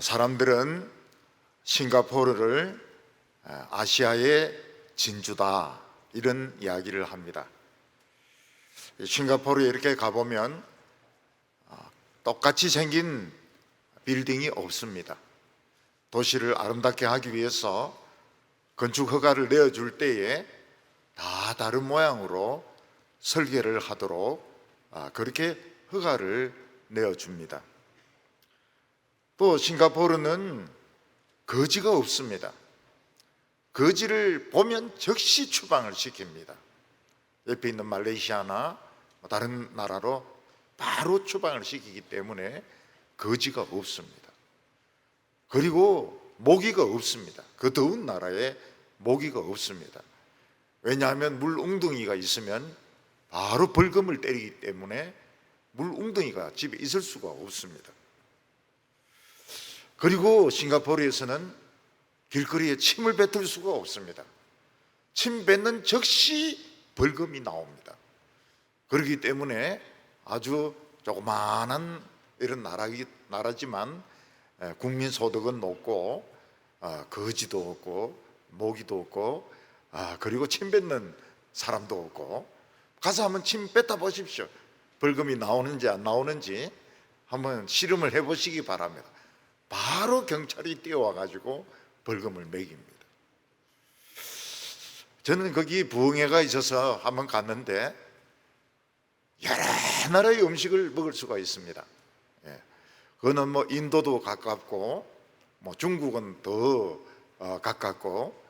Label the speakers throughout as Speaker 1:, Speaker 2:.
Speaker 1: 사람들은 싱가포르를 아시아의 진주다 이런 이야기를 합니다. 싱가포르에 이렇게 가보면 똑같이 생긴 빌딩이 없습니다. 도시를 아름답게 하기 위해서 건축 허가를 내어줄 때에 다 다른 모양으로 설계를 하도록 그렇게 허가를 내어줍니다. 또 싱가포르는 거지가 없습니다. 거지를 보면 즉시 추방을 시킵니다. 옆에 있는 말레이시아나 다른 나라로 바로 추방을 시키기 때문에 거지가 없습니다. 그리고 모기가 없습니다. 그 더운 나라에 모기가 없습니다. 왜냐하면 물 웅덩이가 있으면 바로 벌금을 때리기 때문에 물 웅덩이가 집에 있을 수가 없습니다. 그리고 싱가포르에서는 길거리에 침을 뱉을 수가 없습니다. 침 뱉는 즉시 벌금이 나옵니다. 그렇기 때문에 아주 조그마한 이런 나라지만 국민 소득은 높고 거지도 없고 모기도 없고 그리고 침 뱉는 사람도 없고 가서 한번 침 뱉어 보십시오. 벌금이 나오는지 안 나오는지 한번 실험을 해보시기 바랍니다. 바로 경찰이 뛰어와 가지고 벌금을 매깁니다. 저는 거기 부흥회가 있어서 한번 갔는데 여러 나라의 음식을 먹을 수가 있습니다. 그거는 뭐 인도도 가깝고 뭐 중국은 더 가깝고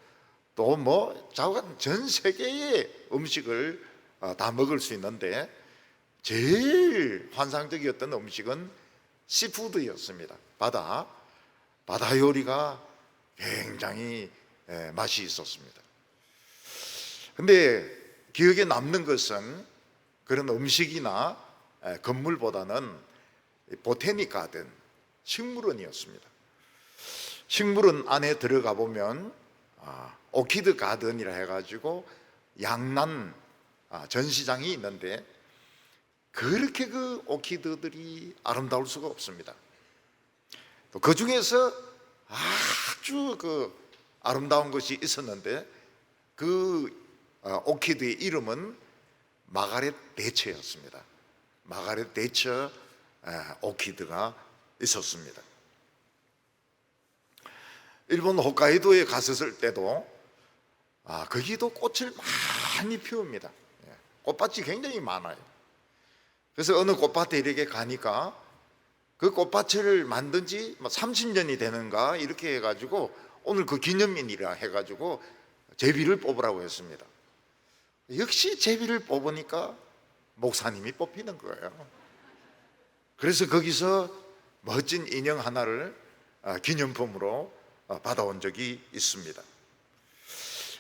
Speaker 1: 또 뭐 자관 전 세계의 음식을 다 먹을 수 있는데 제일 환상적이었던 음식은 시푸드였습니다. 바다 요리가 굉장히 맛이 있었습니다. 근데 기억에 남는 것은 그런 음식이나 건물보다는 보테닉 가든, 식물원이었습니다. 식물원 안에 들어가 보면 오키드 가든이라 해가지고 양난 전시장이 있는데 그렇게 그 오키드들이 아름다울 수가 없습니다. 또 그 중에서 아주 그 아름다운 것이 있었는데 그 오키드의 이름은 마가렛 대처였습니다. 마가렛 대처 오키드가 있었습니다. 일본 홋카이도에 갔었을 때도 거기도 꽃을 많이 피웁니다. 꽃밭이 굉장히 많아요. 그래서 어느 꽃밭에 이렇게 가니까 그 꽃밭을 만든 지 30년이 되는가 이렇게 해가지고 오늘 그 기념일이라 해가지고 제비를 뽑으라고 했습니다. 역시 제비를 뽑으니까 목사님이 뽑히는 거예요. 그래서 거기서 멋진 인형 하나를 기념품으로 받아온 적이 있습니다.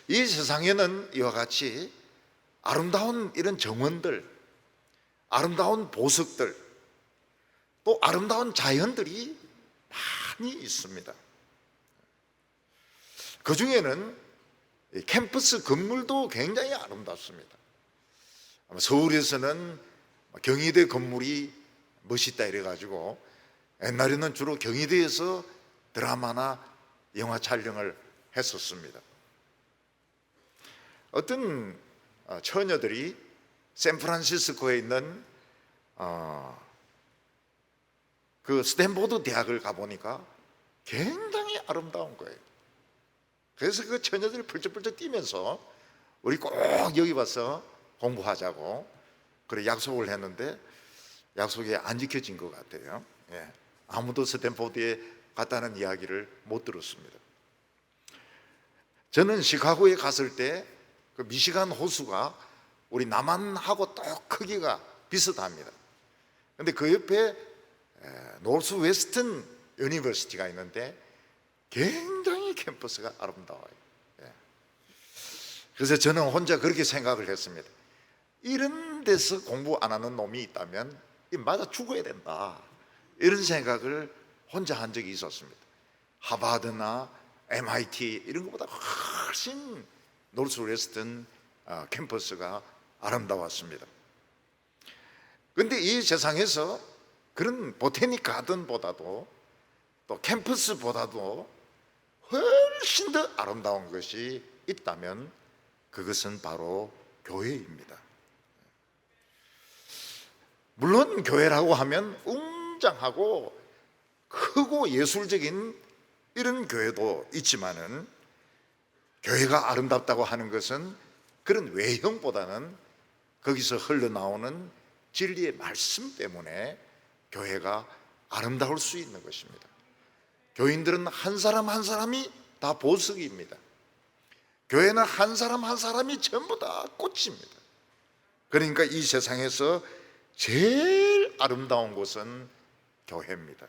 Speaker 1: 이 세상에는 이와 같이 아름다운 이런 정원들, 아름다운 보석들, 또 아름다운 자연들이 많이 있습니다. 그 중에는 캠퍼스 건물도 굉장히 아름답습니다. 서울에서는 경희대 건물이 멋있다 이래가지고 옛날에는 주로 경희대에서 드라마나 영화 촬영을 했었습니다. 어떤 처녀들이 샌프란시스코에 있는 그 스탠포드 대학을 가보니까 굉장히 아름다운 거예요. 그래서 그 처녀들이 펄쩍펄쩍 뛰면서 우리 꼭 여기 와서 공부하자고 그래 약속을 했는데 약속이 안 지켜진 것 같아요. 아무도 스탠포드에 갔다는 이야기를 못 들었습니다. 저는 시카고에 갔을 때 그 미시간 호수가 우리 남한하고 똑 크기가 비슷합니다. 근데 그 옆에 노스 웨스턴 유니버시티가 있는데 굉장히 캠퍼스가 아름다워요. 그래서 저는 혼자 그렇게 생각을 했습니다. 이런 데서 공부 안 하는 놈이 있다면 맞아 죽어야 된다 이런 생각을 혼자 한 적이 있었습니다. 하버드나 MIT 이런 것보다 훨씬 노스웨스턴 캠퍼스가 아름다웠습니다. 그런데 이 세상에서 그런 보테닉 가든보다도 또 캠퍼스보다도 훨씬 더 아름다운 것이 있다면 그것은 바로 교회입니다. 물론 교회라고 하면 웅장하고 크고 예술적인 이런 교회도 있지만은, 교회가 아름답다고 하는 것은 그런 외형보다는 거기서 흘러나오는 진리의 말씀 때문에 교회가 아름다울 수 있는 것입니다. 교인들은 한 사람 한 사람이 다 보석입니다. 교회는 한 사람 한 사람이 전부 다 꽃입니다. 그러니까 이 세상에서 제일 아름다운 곳은 교회입니다.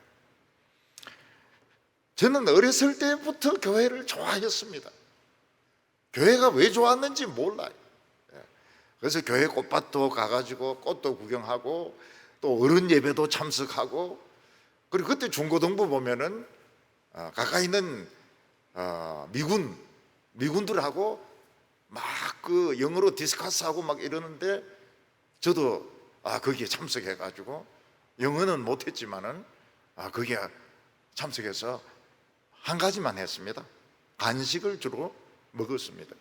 Speaker 1: 저는 어렸을 때부터 교회를 좋아했습니다. 교회가 왜 좋았는지 몰라요. 그래서 교회 꽃밭도 가가지고 꽃도 구경하고 또 어른 예배도 참석하고, 그리고 그때 중고등부 보면은 가까이 있는 미군들하고 막 그 영어로 디스커스하고 막 이러는데, 저도 거기에 참석해가지고 영어는 못했지만은 거기에 참석해서 한 가지만 했습니다. 간식을 주로 먹었습니다.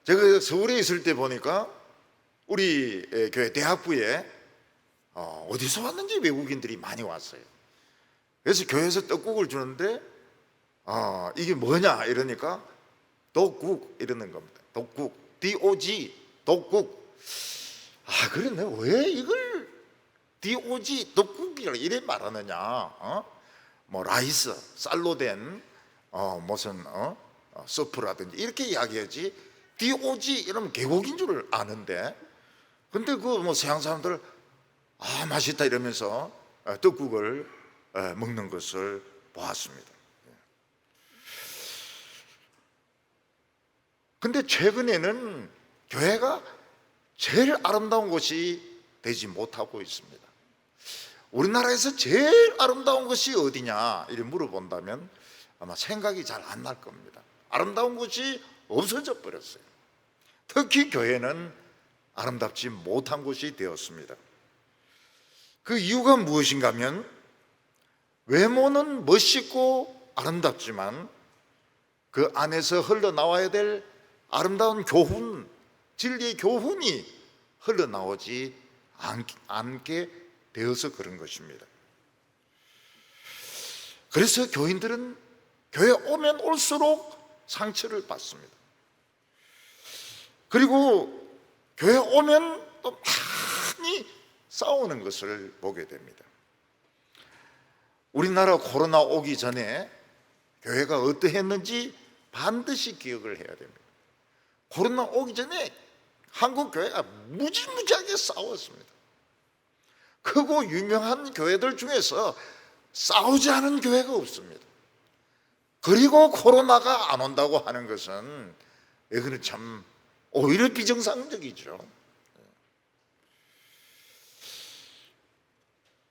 Speaker 1: 제가 서울에 있을 때 보니까 우리 교회 대학부에 어디서 왔는지 외국인들이 많이 왔어요. 그래서 교회에서 떡국을 주는데 이게 뭐냐 이러니까 떡국 이러는 겁니다. 떡국, DOG, 떡국. 그랬네. 왜 이걸 DOG, 떡국이라 이래 말하느냐? 뭐 라이스, 쌀로 된 무슨 서프라든지 이렇게 이야기하지, DOG 이러면 계곡인 줄 아는데, 근데 그 뭐 서양 사람들 맛있다 이러면서 떡국을 먹는 것을 보았습니다. 근데 최근에는 교회가 제일 아름다운 곳이 되지 못하고 있습니다. 우리나라에서 제일 아름다운 것이 어디냐 이렇게 물어본다면 아마 생각이 잘 안 날 겁니다. 아름다운 곳이 없어져 버렸어요. 특히 교회는 아름답지 못한 곳이 되었습니다. 그 이유가 무엇인가 하면, 외모는 멋있고 아름답지만 그 안에서 흘러나와야 될 아름다운 교훈, 진리의 교훈이 흘러나오지 않게 되어서 그런 것입니다. 그래서 교인들은 교회 오면 올수록 상처를 받습니다. 그리고 교회 오면 또 많이 싸우는 것을 보게 됩니다. 우리나라 코로나 오기 전에 교회가 어떠했는지 반드시 기억을 해야 됩니다. 코로나 오기 전에 한국 교회가 무지무지하게 싸웠습니다. 크고 유명한 교회들 중에서 싸우지 않은 교회가 없습니다. 그리고 코로나가 안 온다고 하는 것은 이거는 참 오히려 비정상적이죠.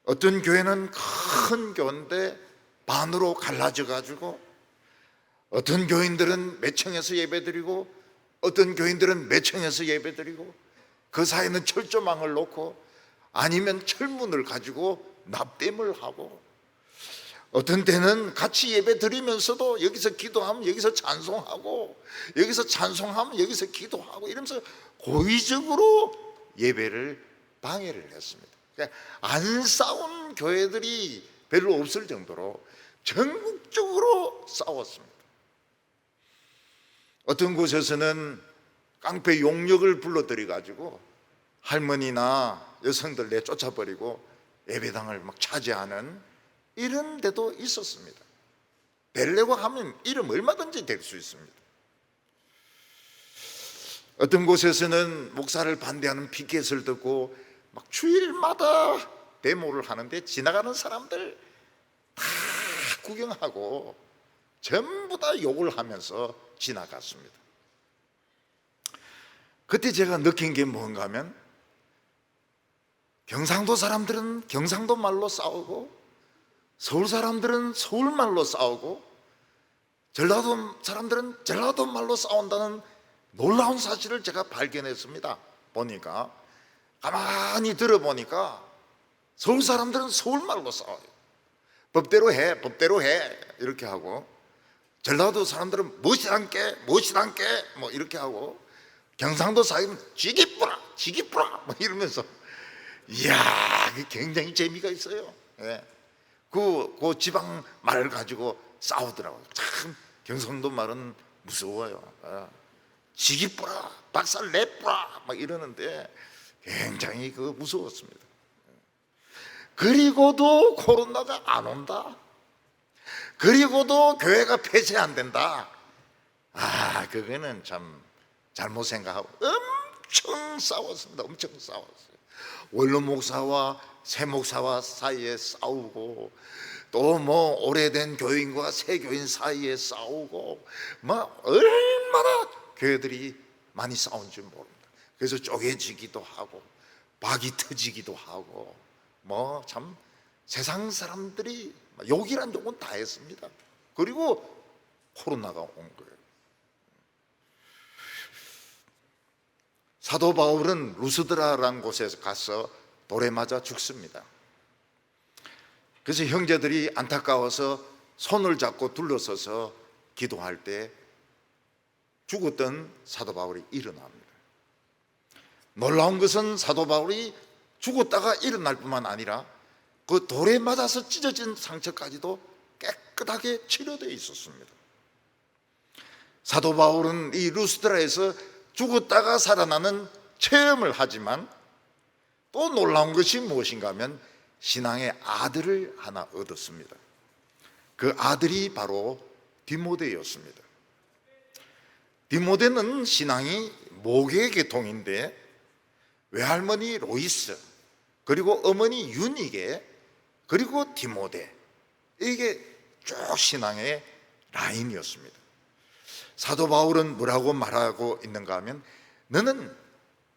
Speaker 1: 어떤 교회는 큰 교회인데 반으로 갈라져 가지고, 어떤 교인들은 몇 층에서 예배드리고 어떤 교인들은 몇 층에서 예배드리고, 그 사이에는 철조망을 놓고 아니면 철문을 가지고 납땜을 하고, 어떤 때는 같이 예배 드리면서도 여기서 기도하면 여기서 찬송하고, 여기서 찬송하면 여기서 기도하고, 이러면서 고의적으로 예배를 방해를 했습니다. 그러니까 안 싸운 교회들이 별로 없을 정도로 전국적으로 싸웠습니다. 어떤 곳에서는 깡패 용력을 불러들여 가지고 할머니나 여성들 내쫓아버리고 예배당을 막 차지하는 이런 데도 있었습니다. 되려고 하면 이름 얼마든지 될 수 있습니다. 어떤 곳에서는 목사를 반대하는 피켓을 듣고 막 주일마다 데모를 하는데 지나가는 사람들 다 구경하고 전부 다 욕을 하면서 지나갔습니다. 그때 제가 느낀 게 뭔가 하면, 경상도 사람들은 경상도 말로 싸우고 서울 사람들은 서울 말로 싸우고 전라도 사람들은 전라도 말로 싸운다는 놀라운 사실을 제가 발견했습니다. 보니까 가만히 들어보니까 서울 사람들은 서울 말로 싸워요. 법대로 해, 법대로 해 이렇게 하고, 전라도 사람들은 무엇이란께 무엇이란께 뭐 이렇게 하고, 경상도 사람은 지기뿌라 지기뿌라 뭐 이러면서, 이야, 굉장히 재미가 있어요. 예. 그 지방 말 가지고 싸우더라고요. 참 경상도 말은 무서워요. 지기뿌라 박살 내뿌라 막 이러는데 굉장히 무서웠습니다. 그리고도 코로나가 안 온다. 그리고도 교회가 폐쇄 안 된다. 그거는 참 잘못 생각하고 엄청 싸웠습니다. 엄청 싸웠어요. 원로 목사와 새 목사와 사이에 싸우고, 또 뭐 오래된 교인과 새 교인 사이에 싸우고, 막 얼마나 교회들이 많이 싸운 줄 모릅니다. 그래서 쪼개지기도 하고 박이 터지기도 하고, 뭐 참 세상 사람들이 욕이란 욕은 다 했습니다. 그리고 코로나가 온 거예요. 사도 바울은 루스드라라는 곳에서 가서 돌에 맞아 죽습니다. 그래서 형제들이 안타까워서 손을 잡고 둘러서서 기도할 때 죽었던 사도 바울이 일어납니다. 놀라운 것은 사도 바울이 죽었다가 일어날 뿐만 아니라 그 돌에 맞아서 찢어진 상처까지도 깨끗하게 치료되어 있었습니다. 사도 바울은 이 루스드라에서 죽었다가 살아나는 체험을 하지만, 또 놀라운 것이 무엇인가 하면 신앙의 아들을 하나 얻었습니다. 그 아들이 바로 디모데였습니다. 디모데는 신앙이 모계 계통인데, 외할머니 로이스, 그리고 어머니 유니게, 그리고 디모데, 이게 쭉 신앙의 라인이었습니다. 사도 바울은 뭐라고 말하고 있는가 하면, 너는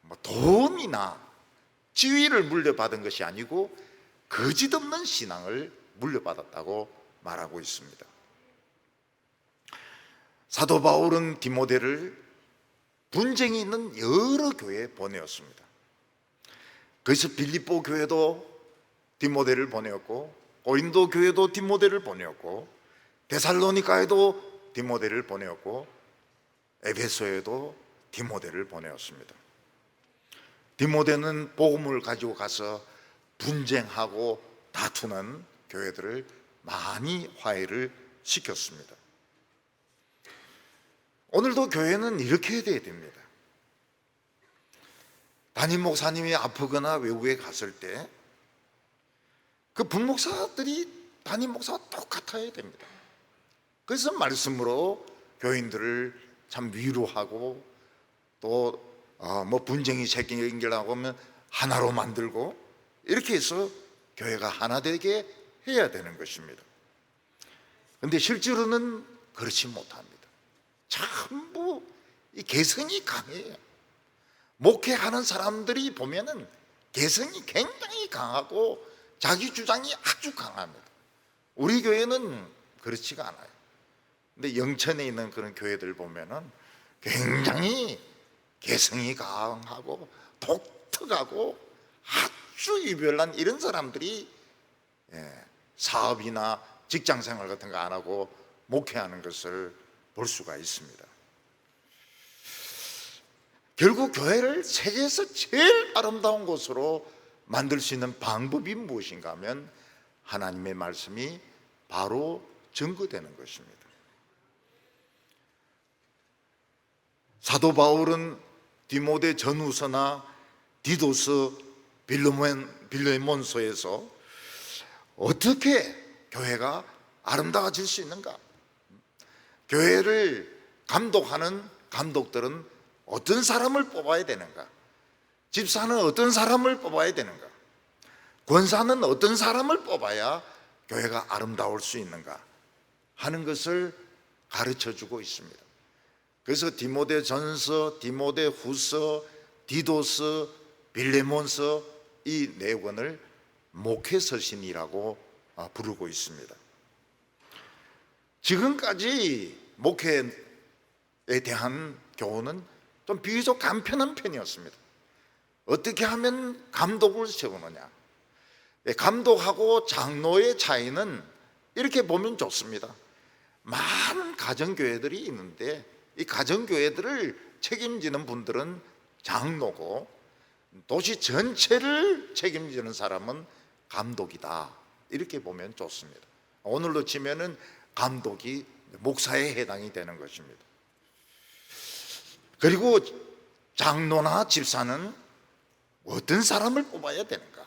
Speaker 1: 뭐 돈이나 지위를 물려받은 것이 아니고 거짓없는 신앙을 물려받았다고 말하고 있습니다. 사도 바울은 디모데를 분쟁이 있는 여러 교회에 보내었습니다. 그래서 빌립보 교회도 디모데를 보내었고, 고린도 교회도 디모데를 보내었고, 데살로니가에도 디모데를 보내었고, 에베소에도 디모데를 보내었습니다. 디모데는 복음을 가지고 가서 분쟁하고 다투는 교회들을 많이 화해를 시켰습니다. 오늘도 교회는 이렇게 돼야 됩니다. 담임 목사님이 아프거나 외국에 갔을 때 그 분목사들이 담임 목사와 똑같아야 됩니다. 그래서 말씀으로 교인들을 참 위로하고, 또 뭐 분쟁이 생기려고 하면 하나로 만들고, 이렇게 해서 교회가 하나 되게 해야 되는 것입니다. 그런데 실제로는 그렇지 못합니다. 전부 이 개성이 강해요. 목회하는 사람들이 보면은 개성이 굉장히 강하고 자기 주장이 아주 강합니다. 우리 교회는 그렇지가 않아요. 근데 영천에 있는 그런 교회들 보면은 굉장히 개성이 강하고 독특하고 아주 유별난 이런 사람들이 사업이나 직장생활 같은 거 안 하고 목회하는 것을 볼 수가 있습니다. 결국 교회를 세계에서 제일 아름다운 곳으로 만들 수 있는 방법이 무엇인가 하면 하나님의 말씀이 바로 증거되는 것입니다. 사도 바울은 디모데 전후서나 디도서, 빌레몬서에서 어떻게 교회가 아름다워질 수 있는가, 교회를 감독하는 감독들은 어떤 사람을 뽑아야 되는가, 집사는 어떤 사람을 뽑아야 되는가, 권사는 어떤 사람을 뽑아야 교회가 아름다울 수 있는가 하는 것을 가르쳐 주고 있습니다. 그래서 디모데 전서, 디모데 후서, 디도서, 빌레몬서, 이 네 권을 목회서신이라고 부르고 있습니다. 지금까지 목회에 대한 교훈은 좀 비교적 간편한 편이었습니다. 어떻게 하면 감독을 세우느냐, 감독하고 장로의 차이는 이렇게 보면 좋습니다. 많은 가정교회들이 있는데 이 가정교회들을 책임지는 분들은 장로고 도시 전체를 책임지는 사람은 감독이다, 이렇게 보면 좋습니다. 오늘로 치면은 감독이 목사에 해당이 되는 것입니다. 그리고 장로나 집사는 어떤 사람을 뽑아야 되는가?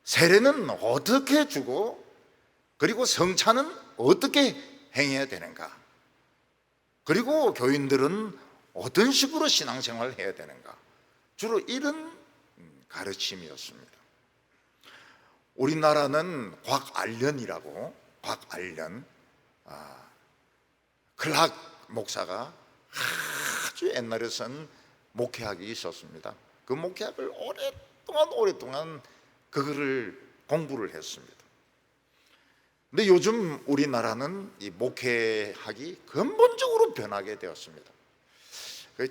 Speaker 1: 세례는 어떻게 주고, 그리고 성찬은 어떻게 행해야 되는가? 그리고 교인들은 어떤 식으로 신앙생활을 해야 되는가? 주로 이런 가르침이었습니다. 우리나라는 곽알련이라고, 곽알련 클락 목사가 아주 옛날에 쓴 목회학이 있었습니다. 그 목회학을 오랫동안 그거를 공부를 했습니다. 근데 요즘 우리나라는 이 목회학이 근본적으로 변하게 되었습니다.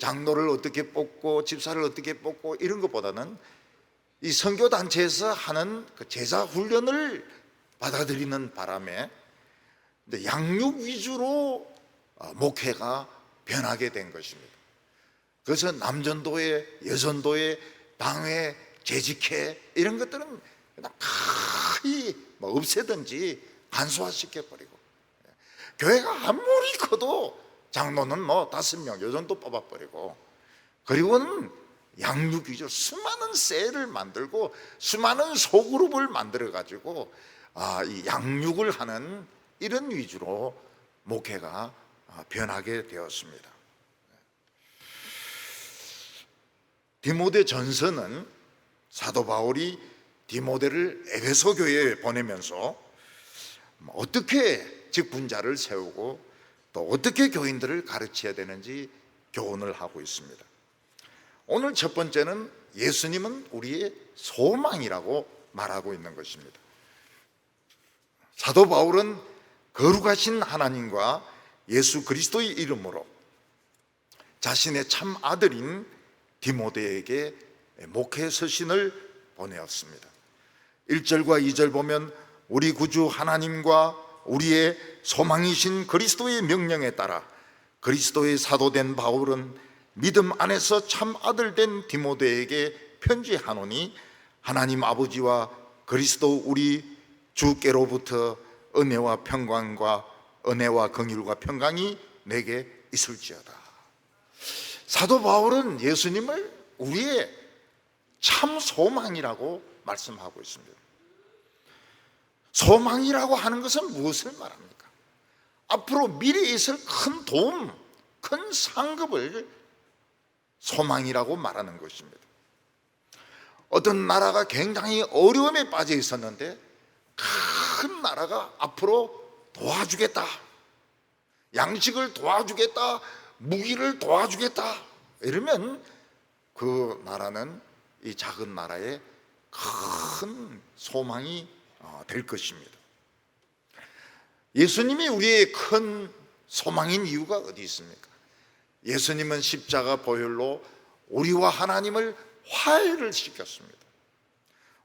Speaker 1: 장로를 어떻게 뽑고 집사를 어떻게 뽑고 이런 것보다는 이 선교단체에서 하는 그 제자 훈련을 받아들이는 바람에 양육 위주로 목회가 변하게 된 것입니다. 그래서 남전도회, 여전도회, 방회, 재직회 이런 것들은 그냥 거의 없애든지 간소화시켜버리고, 교회가 아무리 커도 장로는 5명 요 정도 뽑아버리고, 그리고는 양육 위주로 수많은 셀을 만들고 수많은 소그룹을 만들어 가지고 이 양육을 하는 이런 위주로 목회가 변하게 되었습니다. 디모데 전서는 사도 바울이 디모데를 에베소 교회에 보내면서 어떻게 직분자를 세우고 또 어떻게 교인들을 가르쳐야 되는지 교훈을 하고 있습니다. 오늘 첫 번째는 예수님은 우리의 소망이라고 말하고 있는 것입니다. 사도 바울은 거룩하신 하나님과 예수 그리스도의 이름으로 자신의 참 아들인 디모데에게 목회 서신을 보내었습니다. 1절과 2절 보면 우리 구주 하나님과 우리의 소망이신 그리스도의 명령에 따라 그리스도의 사도된 바울은 믿음 안에서 참 아들 된 디모데에게 편지하노니 하나님 아버지와 그리스도 우리 주께로부터 은혜와 긍휼과 평강이 내게 있을지어다. 사도 바울은 예수님을 우리의 참 소망이라고 말씀하고 있습니다. 소망이라고 하는 것은 무엇을 말합니까? 앞으로 미래에 있을 큰 도움, 큰 상급을 소망이라고 말하는 것입니다. 어떤 나라가 굉장히 어려움에 빠져 있었는데 큰 나라가 앞으로 도와주겠다, 양식을 도와주겠다, 무기를 도와주겠다 이러면 그 나라는 이 작은 나라의 큰 소망이 될 것입니다. 예수님이 우리의 큰 소망인 이유가 어디 있습니까? 예수님은 십자가 보혈로 우리와 하나님을 화해를 시켰습니다.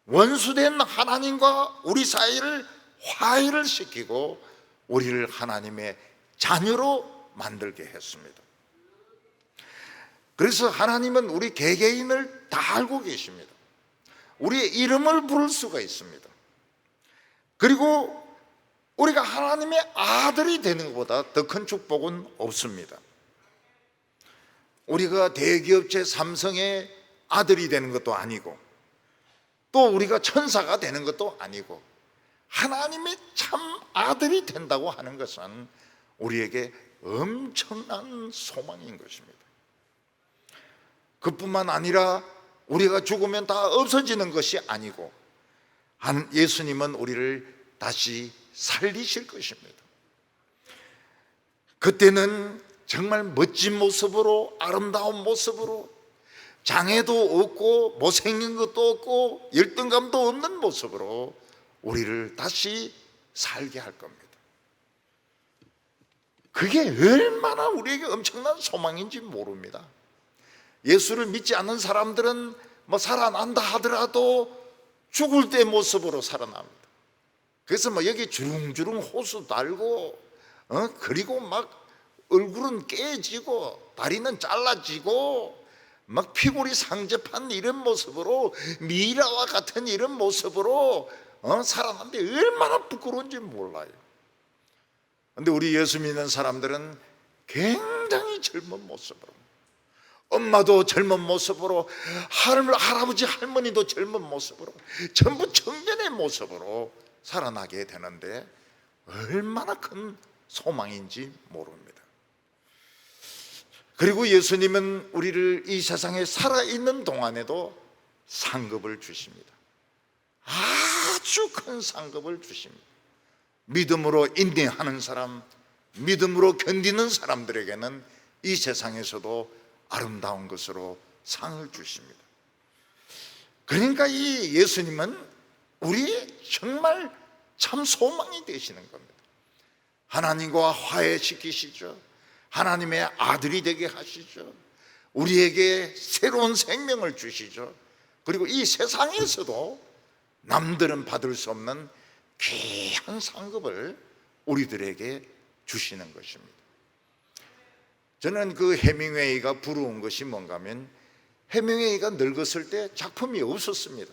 Speaker 1: 원수된 하나님과 우리 사이를 화해를 시키고 우리를 하나님의 자녀로 만들게 했습니다. 그래서 하나님은 우리 개개인을 다 알고 계십니다. 우리의 이름을 부를 수가 있습니다. 그리고 우리가 하나님의 아들이 되는 것보다 더 큰 축복은 없습니다. 우리가 대기업체 삼성의 아들이 되는 것도 아니고 또 우리가 천사가 되는 것도 아니고 하나님의 참 아들이 된다고 하는 것은 우리에게 엄청난 소망인 것입니다. 그뿐만 아니라 우리가 죽으면 다 없어지는 것이 아니고 예수님은 우리를 다시 살리실 것입니다. 그때는 정말 멋진 모습으로, 아름다운 모습으로, 장애도 없고 못생긴 것도 없고 열등감도 없는 모습으로 우리를 다시 살게 할 겁니다. 그게 얼마나 우리에게 엄청난 소망인지 모릅니다. 예수를 믿지 않는 사람들은 살아난다 하더라도 죽을 때 모습으로 살아납니다. 그래서 뭐 여기 주릉주릉 호수 달고 그리고 막 얼굴은 깨지고 다리는 잘라지고 막 피골이 상접한 이런 모습으로 미라와 같은 이런 모습으로 살아났는데 얼마나 부끄러운지 몰라요. 근데 우리 예수 믿는 사람들은 굉장히 젊은 모습으로, 엄마도 젊은 모습으로, 할아버지 할머니도 젊은 모습으로, 전부 청년의 모습으로 살아나게 되는데 얼마나 큰 소망인지 모릅니다. 그리고 예수님은 우리를 이 세상에 살아있는 동안에도 상급을 주십니다. 아주 큰 상급을 주십니다. 믿음으로 인내하는 사람, 믿음으로 견디는 사람들에게는 이 세상에서도 아름다운 것으로 상을 주십니다. 그러니까 이 예수님은 우리의 정말 참 소망이 되시는 겁니다. 하나님과 화해시키시죠. 하나님의 아들이 되게 하시죠. 우리에게 새로운 생명을 주시죠. 그리고 이 세상에서도 남들은 받을 수 없는 귀한 상급을 우리들에게 주시는 것입니다. 저는 그 해밍웨이가 부러운 것이 뭔가 하면, 해밍웨이가 늙었을 때 작품이 없었습니다.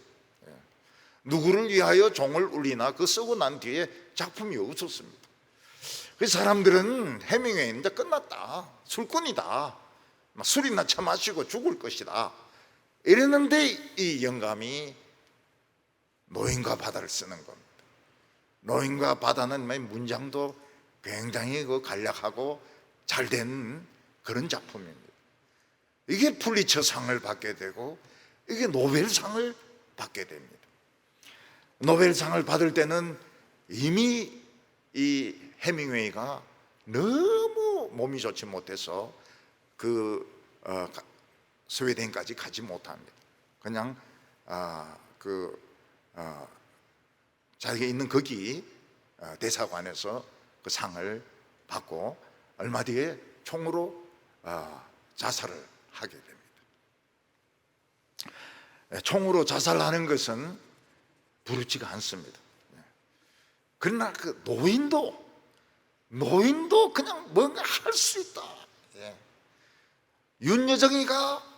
Speaker 1: 누구를 위하여 종을 울리나 그 쓰고 난 뒤에 작품이 없었습니다. 그 사람들은 해밍웨이는 이제 끝났다, 술꾼이다, 술이나 처마시고 죽을 것이다 이랬는데, 이 영감이 노인과 바다를 쓰는 겁니다. 노인과 바다는 문장도 굉장히 간략하고 잘된 그런 작품입니다. 이게 풀리처상을 받게 되고 이게 노벨상을 받게 됩니다. 노벨상을 받을 때는 이미 이 해밍웨이가 너무 몸이 좋지 못해서 스웨덴까지 가지 못합니다. 그냥 자기가 있는 거기 대사관에서 그 상을 받고 얼마 뒤에 총으로 자살을 하게 됩니다. 총으로 자살하는 것은 부르지가 않습니다. 그러나 그 노인도 그냥 뭔가 할 수 있다. 윤여정이가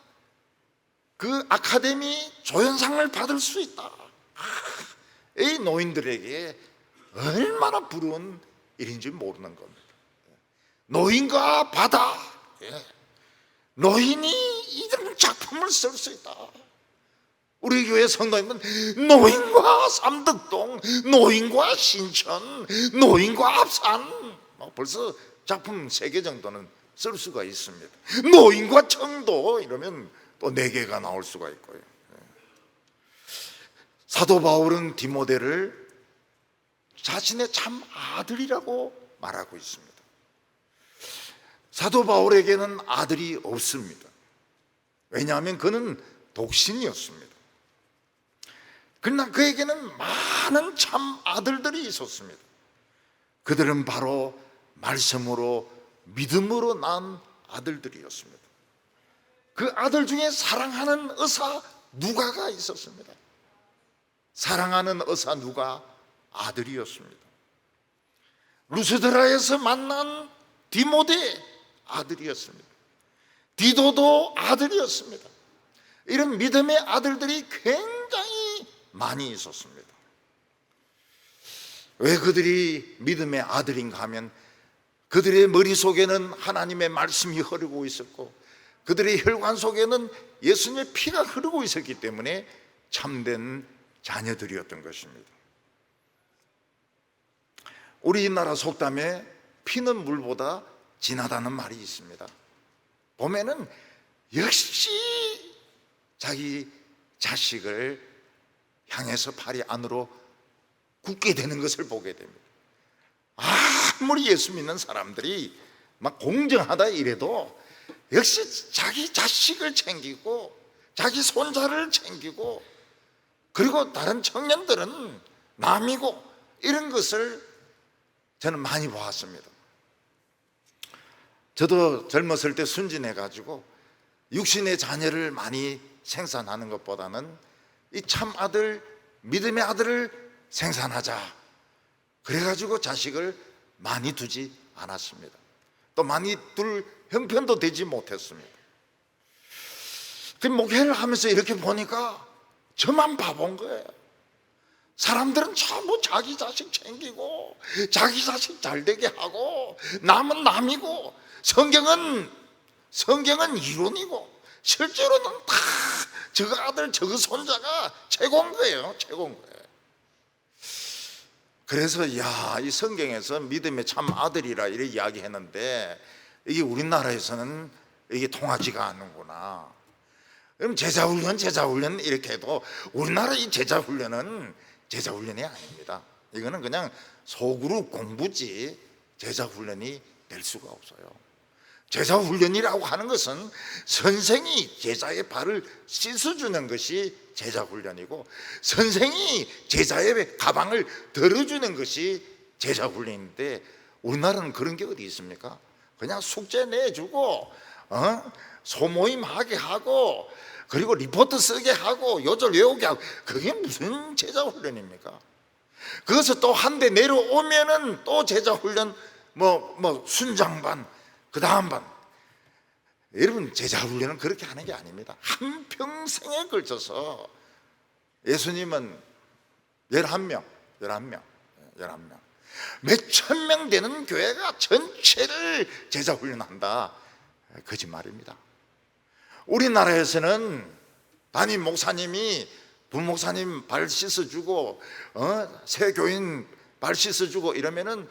Speaker 1: 그 아카데미 조연상을 받을 수 있다. 이 노인들에게 얼마나 부러운 일인지 모르는 겁니다. 노인과 바다, 노인이 이런 작품을 쓸 수 있다. 우리 교회 성도님은 노인과 삼덕동, 노인과 신천, 노인과 압산, 벌써 작품 3개 정도는 쓸 수가 있습니다. 노인과 청도 이러면 또 4개가 나올 수가 있고요. 사도 바울은 디모데를 자신의 참 아들이라고 말하고 있습니다. 사도 바울에게는 아들이 없습니다. 왜냐하면 그는 독신이었습니다. 그러나 그에게는 많은 참 아들들이 있었습니다. 그들은 바로 말씀으로, 믿음으로 난 아들들이었습니다. 그 아들 중에 사랑하는 의사 누가가 있었습니다. 사랑하는 의사 누가 아들이었습니다. 루스드라에서 만난 디모데 아들이었습니다. 디도도 아들이었습니다. 이런 믿음의 아들들이 굉장히 많이 있었습니다. 왜 그들이 믿음의 아들인가 하면, 그들의 머릿속에는 하나님의 말씀이 흐르고 있었고 그들의 혈관 속에는 예수님의 피가 흐르고 있었기 때문에 참된 자녀들이었던 것입니다. 우리나라 속담에 피는 물보다 진하다는 말이 있습니다. 보면은 역시 자기 자식을 향해서 팔이 안으로 굳게 되는 것을 보게 됩니다. 아무리 예수 믿는 사람들이 막 공정하다 이래도 역시 자기 자식을 챙기고 자기 손자를 챙기고, 그리고 다른 청년들은 남이고, 이런 것을 저는 많이 보았습니다. 저도 젊었을 때 순진해 가지고 육신의 자녀를 많이 생산하는 것보다는 이 참 아들, 믿음의 아들을 생산하자, 그래가지고 자식을 많이 두지 않았습니다. 또 많이 둘 형편도 되지 못했습니다. 그 목회를 하면서 이렇게 보니까 저만 바본 거예요. 사람들은 전부 자기 자식 챙기고 자기 자식 잘되게 하고 남은 남이고 성경은 이론이고 실제로는 다 저거 아들 저거 손자가 최고인 거예요. 최고인 거예요. 그래서 이 성경에서 믿음의 참 아들이라 이렇게 이야기했는데 이게 우리나라에서는 이게 통하지가 않는구나. 그럼 제자훈련 이렇게 해도 우리나라 이 제자훈련은 제자훈련이 아닙니다. 이거는 그냥 소그룹 공부지 제자훈련이 될 수가 없어요. 제자훈련이라고 하는 것은 선생이 제자의 발을 씻어주는 것이 제자훈련이고 선생이 제자의 가방을 들어주는 것이 제자훈련인데 우리나라는 그런 게 어디 있습니까? 그냥 숙제 내주고 소모임 하게 하고 그리고 리포트 쓰게 하고 요절 외우게 하고 그게 무슨 제자훈련입니까? 거기서 또 한 대 내려오면은 또 제자훈련 뭐 순장반 그 다음 반. 여러분 제자훈련은 그렇게 하는 게 아닙니다. 한평생에 걸쳐서 예수님은 11명 몇천 명 되는 교회가 전체를 제자훈련한다. 거짓말입니다. 우리나라에서는 담임 목사님이 부목사님 발 씻어주고 새 교인 발 씻어주고 이러면은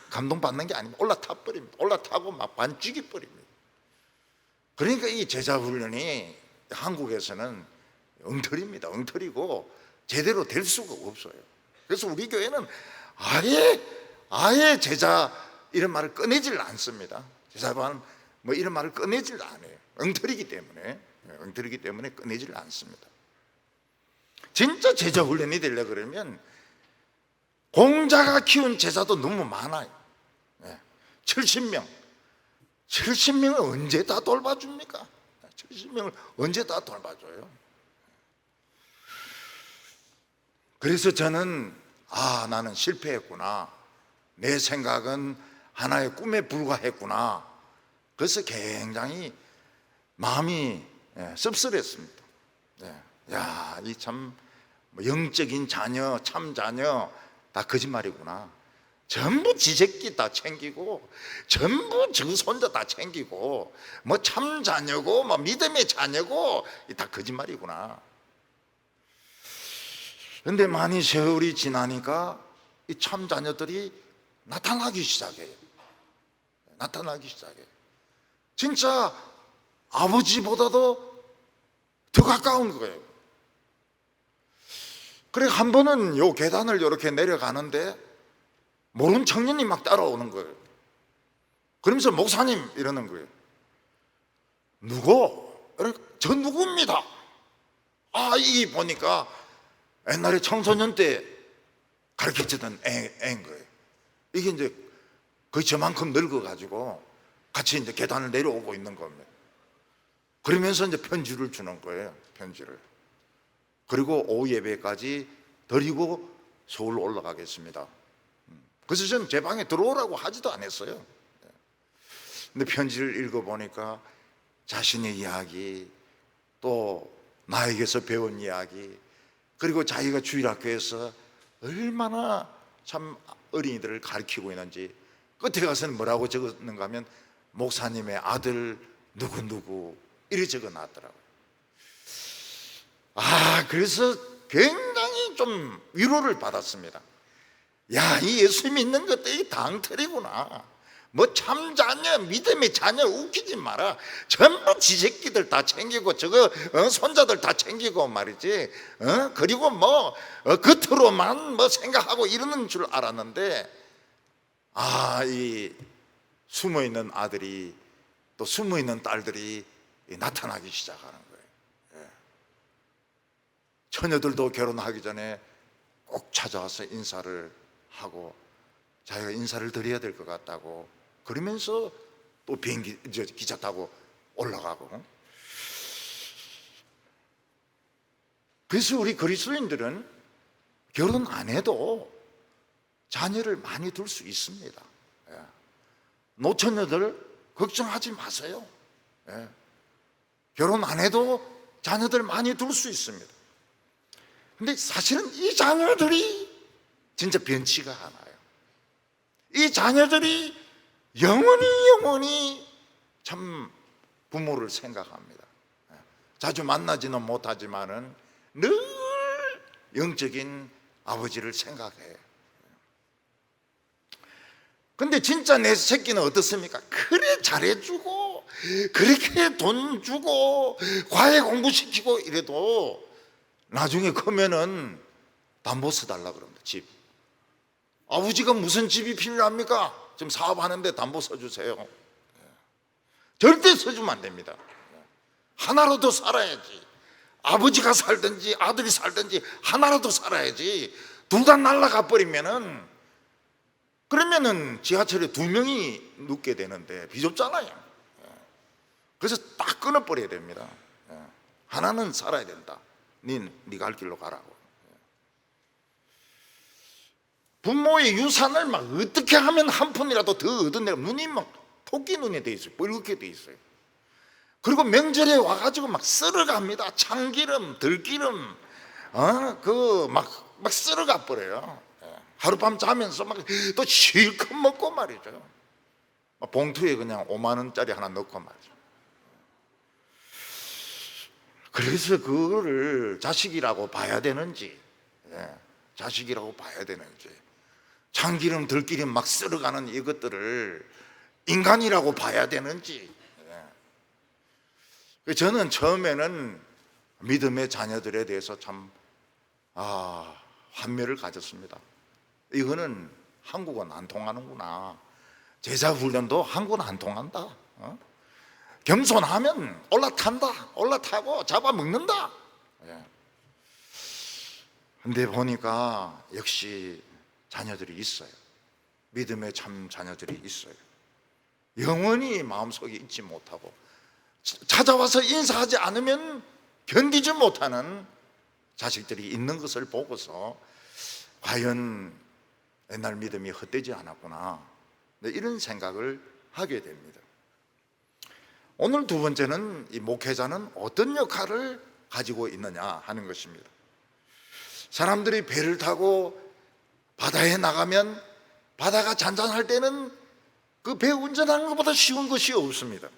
Speaker 1: 감동받는 게 아닙니다. 올라타 버립니다. 올라타고 막 반죽이 버립니다. 그러니까 이 제자훈련이 한국에서는 엉터리입니다. 엉터리고 제대로 될 수가 없어요. 그래서 우리 교회는 아예 제자 이런 말을 꺼내질 않습니다. 제자반 뭐 이런 말을 꺼내질 않아요. 엉터리기 때문에 꺼내질 않습니다. 진짜 제자훈련이 되려고 그러면 공자가 키운 제자도 너무 많아요. 70명을 언제 다 돌봐줍니까? 70명을 언제 다 돌봐줘요? 그래서 저는 나는 실패했구나. 내 생각은 하나의 꿈에 불과했구나. 그래서 굉장히 마음이 씁쓸했습니다. 이 참 영적인 자녀, 참 자녀 다 거짓말이구나. 전부 지 새끼 다 챙기고 전부 저 손자 다 챙기고 뭐 참 자녀고 뭐 믿음의 자녀고 다 거짓말이구나. 그런데 많이 세월이 지나니까 이 참 자녀들이 나타나기 시작해요. 진짜 아버지보다도 더 가까운 거예요. 그래 한 번은 요 계단을 이렇게 내려가는데 모르는 청년이 막 따라오는 거예요. 그러면서 목사님 이러는 거예요. 누구? 저 누구입니다. 이 보니까 옛날에 청소년 때 가르쳐주던 애인 거예요. 이게 이제 거의 저만큼 늙어가지고 같이 이제 계단을 내려오고 있는 겁니다. 그러면서 이제 편지를 주는 거예요. 편지를. 그리고 오후 예배까지 드리고 서울 올라가겠습니다. 그래서 저는 제 방에 들어오라고 하지도 않았어요. 근데 편지를 읽어보니까 자신의 이야기, 또 나에게서 배운 이야기, 그리고 자기가 주일학교에서 얼마나 참 어린이들을 가르치고 있는지, 끝에 가서는 뭐라고 적었는가 하면 목사님의 아들 누구누구 이렇게 적어놨더라고요. 그래서 굉장히 좀 위로를 받았습니다. 이 예수 믿는 것들이 다 엉터리구나. 뭐 참자녀, 믿음의 자녀 웃기지 마라. 전부 지 새끼들 다 챙기고 저거 손자들 다 챙기고 말이지. 그리고 뭐 겉으로만 뭐 생각하고 이러는 줄 알았는데 이 숨어있는 아들이 또 숨어있는 딸들이 나타나기 시작하는 거예요. 처녀들도 결혼하기 전에 꼭 찾아와서 인사를 하고 자기가 인사를 드려야 될 것 같다고 그러면서 또 비행기 기차 타고 올라가고. 그래서 우리 그리스도인들은 결혼 안 해도 자녀를 많이 둘 수 있습니다. 예. 노처녀들 걱정하지 마세요. 예. 결혼 안 해도 자녀들 많이 둘 수 있습니다. 근데 사실은 이 자녀들이 진짜 변치가 않아요. 이 자녀들이 영원히 참 부모를 생각합니다. 예. 자주 만나지는 못하지만은 늘 영적인 아버지를 생각해요. 근데 진짜 내 새끼는 어떻습니까? 그래 잘해주고 그렇게 돈 주고 과외 공부시키고 이래도 나중에 크면은 담보 써달라 그럽니다. 집. 아버지가 무슨 집이 필요합니까? 지금 사업하는데 담보 써주세요. 절대 써주면 안 됩니다. 하나라도 살아야지. 아버지가 살든지 아들이 살든지 하나라도 살아야지. 둘 다 날아가 버리면은, 그러면은 지하철에 2명이 눕게 되는데 비좁잖아요. 그래서 딱 끊어버려야 됩니다. 하나는 살아야 된다. 네가 갈 길로 가라고. 부모의 유산을 막 어떻게 하면 한 푼이라도 더 얻어내고, 눈이 막 토끼 눈이 돼 있어요. 뻘겋게 돼 있어요. 그리고 명절에 와가지고 막 썰어갑니다. 참기름, 들기름, 막 썰어가 버려요. 하룻밤 자면서 막 또 실컷 먹고 말이죠. 봉투에 그냥 5만 원짜리 하나 넣고 말이죠. 그래서 그거를 자식이라고 봐야 되는지, 자식이라고 봐야 되는지, 참기름, 들기름 막 썰어가는 이것들을 인간이라고 봐야 되는지. 저는 처음에는 믿음의 자녀들에 대해서 참 환멸을 가졌습니다. 이거는 한국어는 안 통하는구나. 제자 훈련도 한국어는 안 통한다. 겸손하면 올라탄다. 올라타고 잡아먹는다. 근데 보니까 역시 자녀들이 있어요. 믿음의 참 자녀들이 있어요. 영원히 마음속에 잊지 못하고 찾아와서 인사하지 않으면 견디지 못하는 자식들이 있는 것을 보고서 과연 옛날 믿음이 헛되지 않았구나, 이런 생각을 하게 됩니다. 오늘 두 번째는 이 목회자는 어떤 역할을 가지고 있느냐 하는 것입니다. 사람들이 배를 타고 바다에 나가면 바다가 잔잔할 때는 그 배 운전하는 것보다 쉬운 것이 없습니다.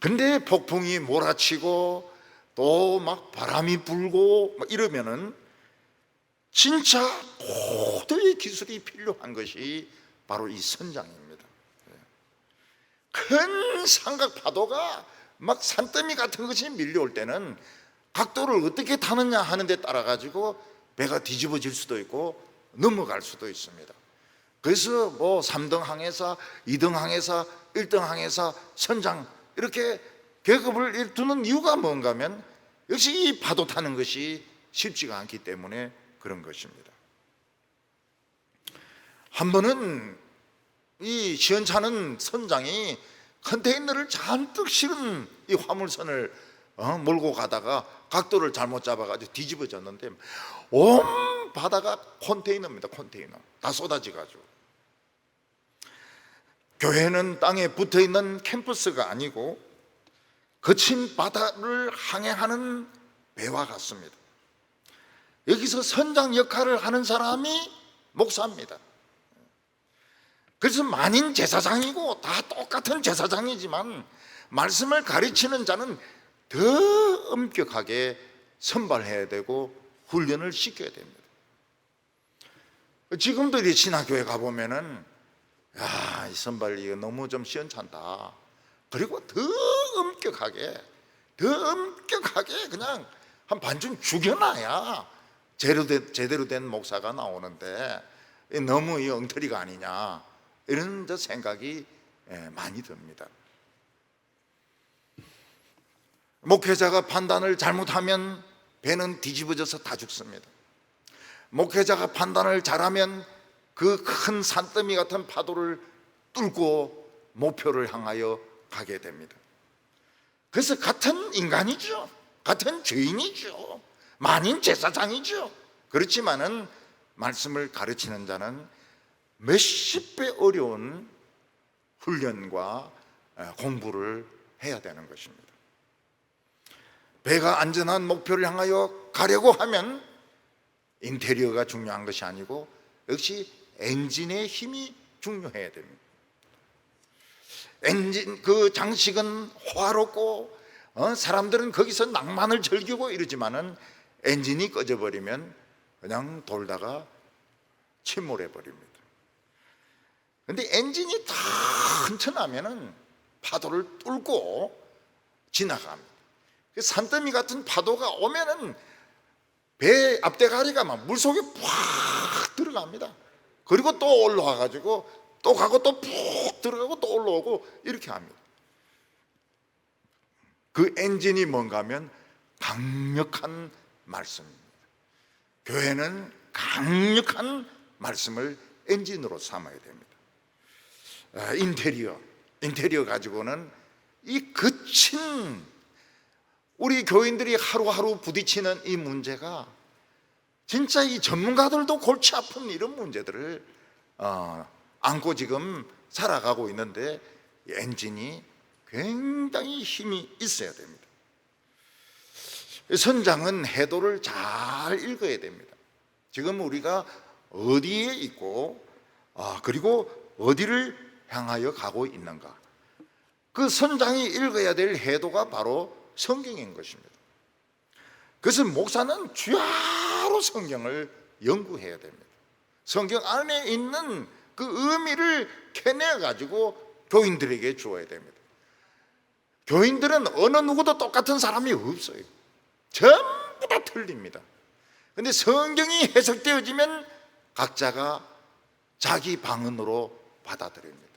Speaker 1: 근데 폭풍이 몰아치고 또 막 바람이 불고 막 이러면은 진짜 고도의 기술이 필요한 것이 바로 이 선장입니다. 큰 삼각 파도가 막 산더미 같은 것이 밀려올 때는 각도를 어떻게 타느냐 하는 데 따라 가지고 배가 뒤집어질 수도 있고 넘어갈 수도 있습니다. 그래서 뭐 3등 항해사, 2등 항해사, 1등 항해사, 선장 이렇게 계급을 두는 이유가 뭔가 하면 역시 이 파도 타는 것이 쉽지가 않기 때문에 그런 것입니다. 한 번은 이 시원찮은 선장이 컨테이너를 잔뜩 실은 이 화물선을 몰고 가다가 각도를 잘못 잡아가지고 뒤집어졌는데 온 바다가 컨테이너입니다. 컨테이너 다 쏟아져가지고. 교회는 땅에 붙어있는 캠퍼스가 아니고 거친 바다를 항해하는 배와 같습니다. 여기서 선장 역할을 하는 사람이 목사입니다. 그래서 만인 제사장이고 다 똑같은 제사장이지만 말씀을 가르치는 자는 더 엄격하게 선발해야 되고 훈련을 시켜야 됩니다. 지금도 이 신학교에 가보면은 이 선발 이거 너무 좀 시원찮다. 그리고 더 엄격하게 그냥 한 반쯤 죽여놔야 제대로 된 목사가 나오는데 너무 이 엉터리가 아니냐, 이런 생각이 많이 듭니다. 목회자가 판단을 잘못하면 배는 뒤집어져서 다 죽습니다. 목회자가 판단을 잘하면 그 큰 산더미 같은 파도를 뚫고 목표를 향하여 가게 됩니다. 그래서 같은 인간이죠. 같은 죄인이죠. 만인 제사장이죠. 그렇지만은 말씀을 가르치는 자는 몇십 배 어려운 훈련과 공부를 해야 되는 것입니다. 배가 안전한 목표를 향하여 가려고 하면 인테리어가 중요한 것이 아니고 역시 엔진의 힘이 중요해야 됩니다. 엔진 그 장식은 화롭고 사람들은 거기서 낭만을 즐기고 이러지만은 엔진이 꺼져버리면 그냥 돌다가 침몰해 버립니다. 근데 엔진이 다 튼튼하면은 파도를 뚫고 지나갑니다. 산더미 같은 파도가 오면은 배 앞대가리가 막 물속에 팍 들어갑니다. 그리고 또 올라와 가지고 또 가고 또 푹 들어가고 또 올라오고 이렇게 합니다. 그 엔진이 뭔가 하면 강력한 말씀입니다. 교회는 강력한 말씀을 엔진으로 삼아야 됩니다. 인테리어 가지고는 이 거친 우리 교인들이 하루하루 부딪히는 이 문제가 진짜 이 전문가들도 골치 아픈 이런 문제들을 안고 지금 살아가고 있는데 엔진이 굉장히 힘이 있어야 됩니다. 선장은 해도를 잘 읽어야 됩니다. 지금 우리가 어디에 있고 그리고 어디를 향하여 가고 있는가, 그 선장이 읽어야 될 해도가 바로 성경인 것입니다. 그래서 목사는 주야로 성경을 연구해야 됩니다. 성경 안에 있는 그 의미를 캐내 가지고 교인들에게 주어야 됩니다. 교인들은 어느 누구도 똑같은 사람이 없어요. 전부 다 틀립니다. 그런데 성경이 해석되어지면 각자가 자기 방언으로 받아들입니다.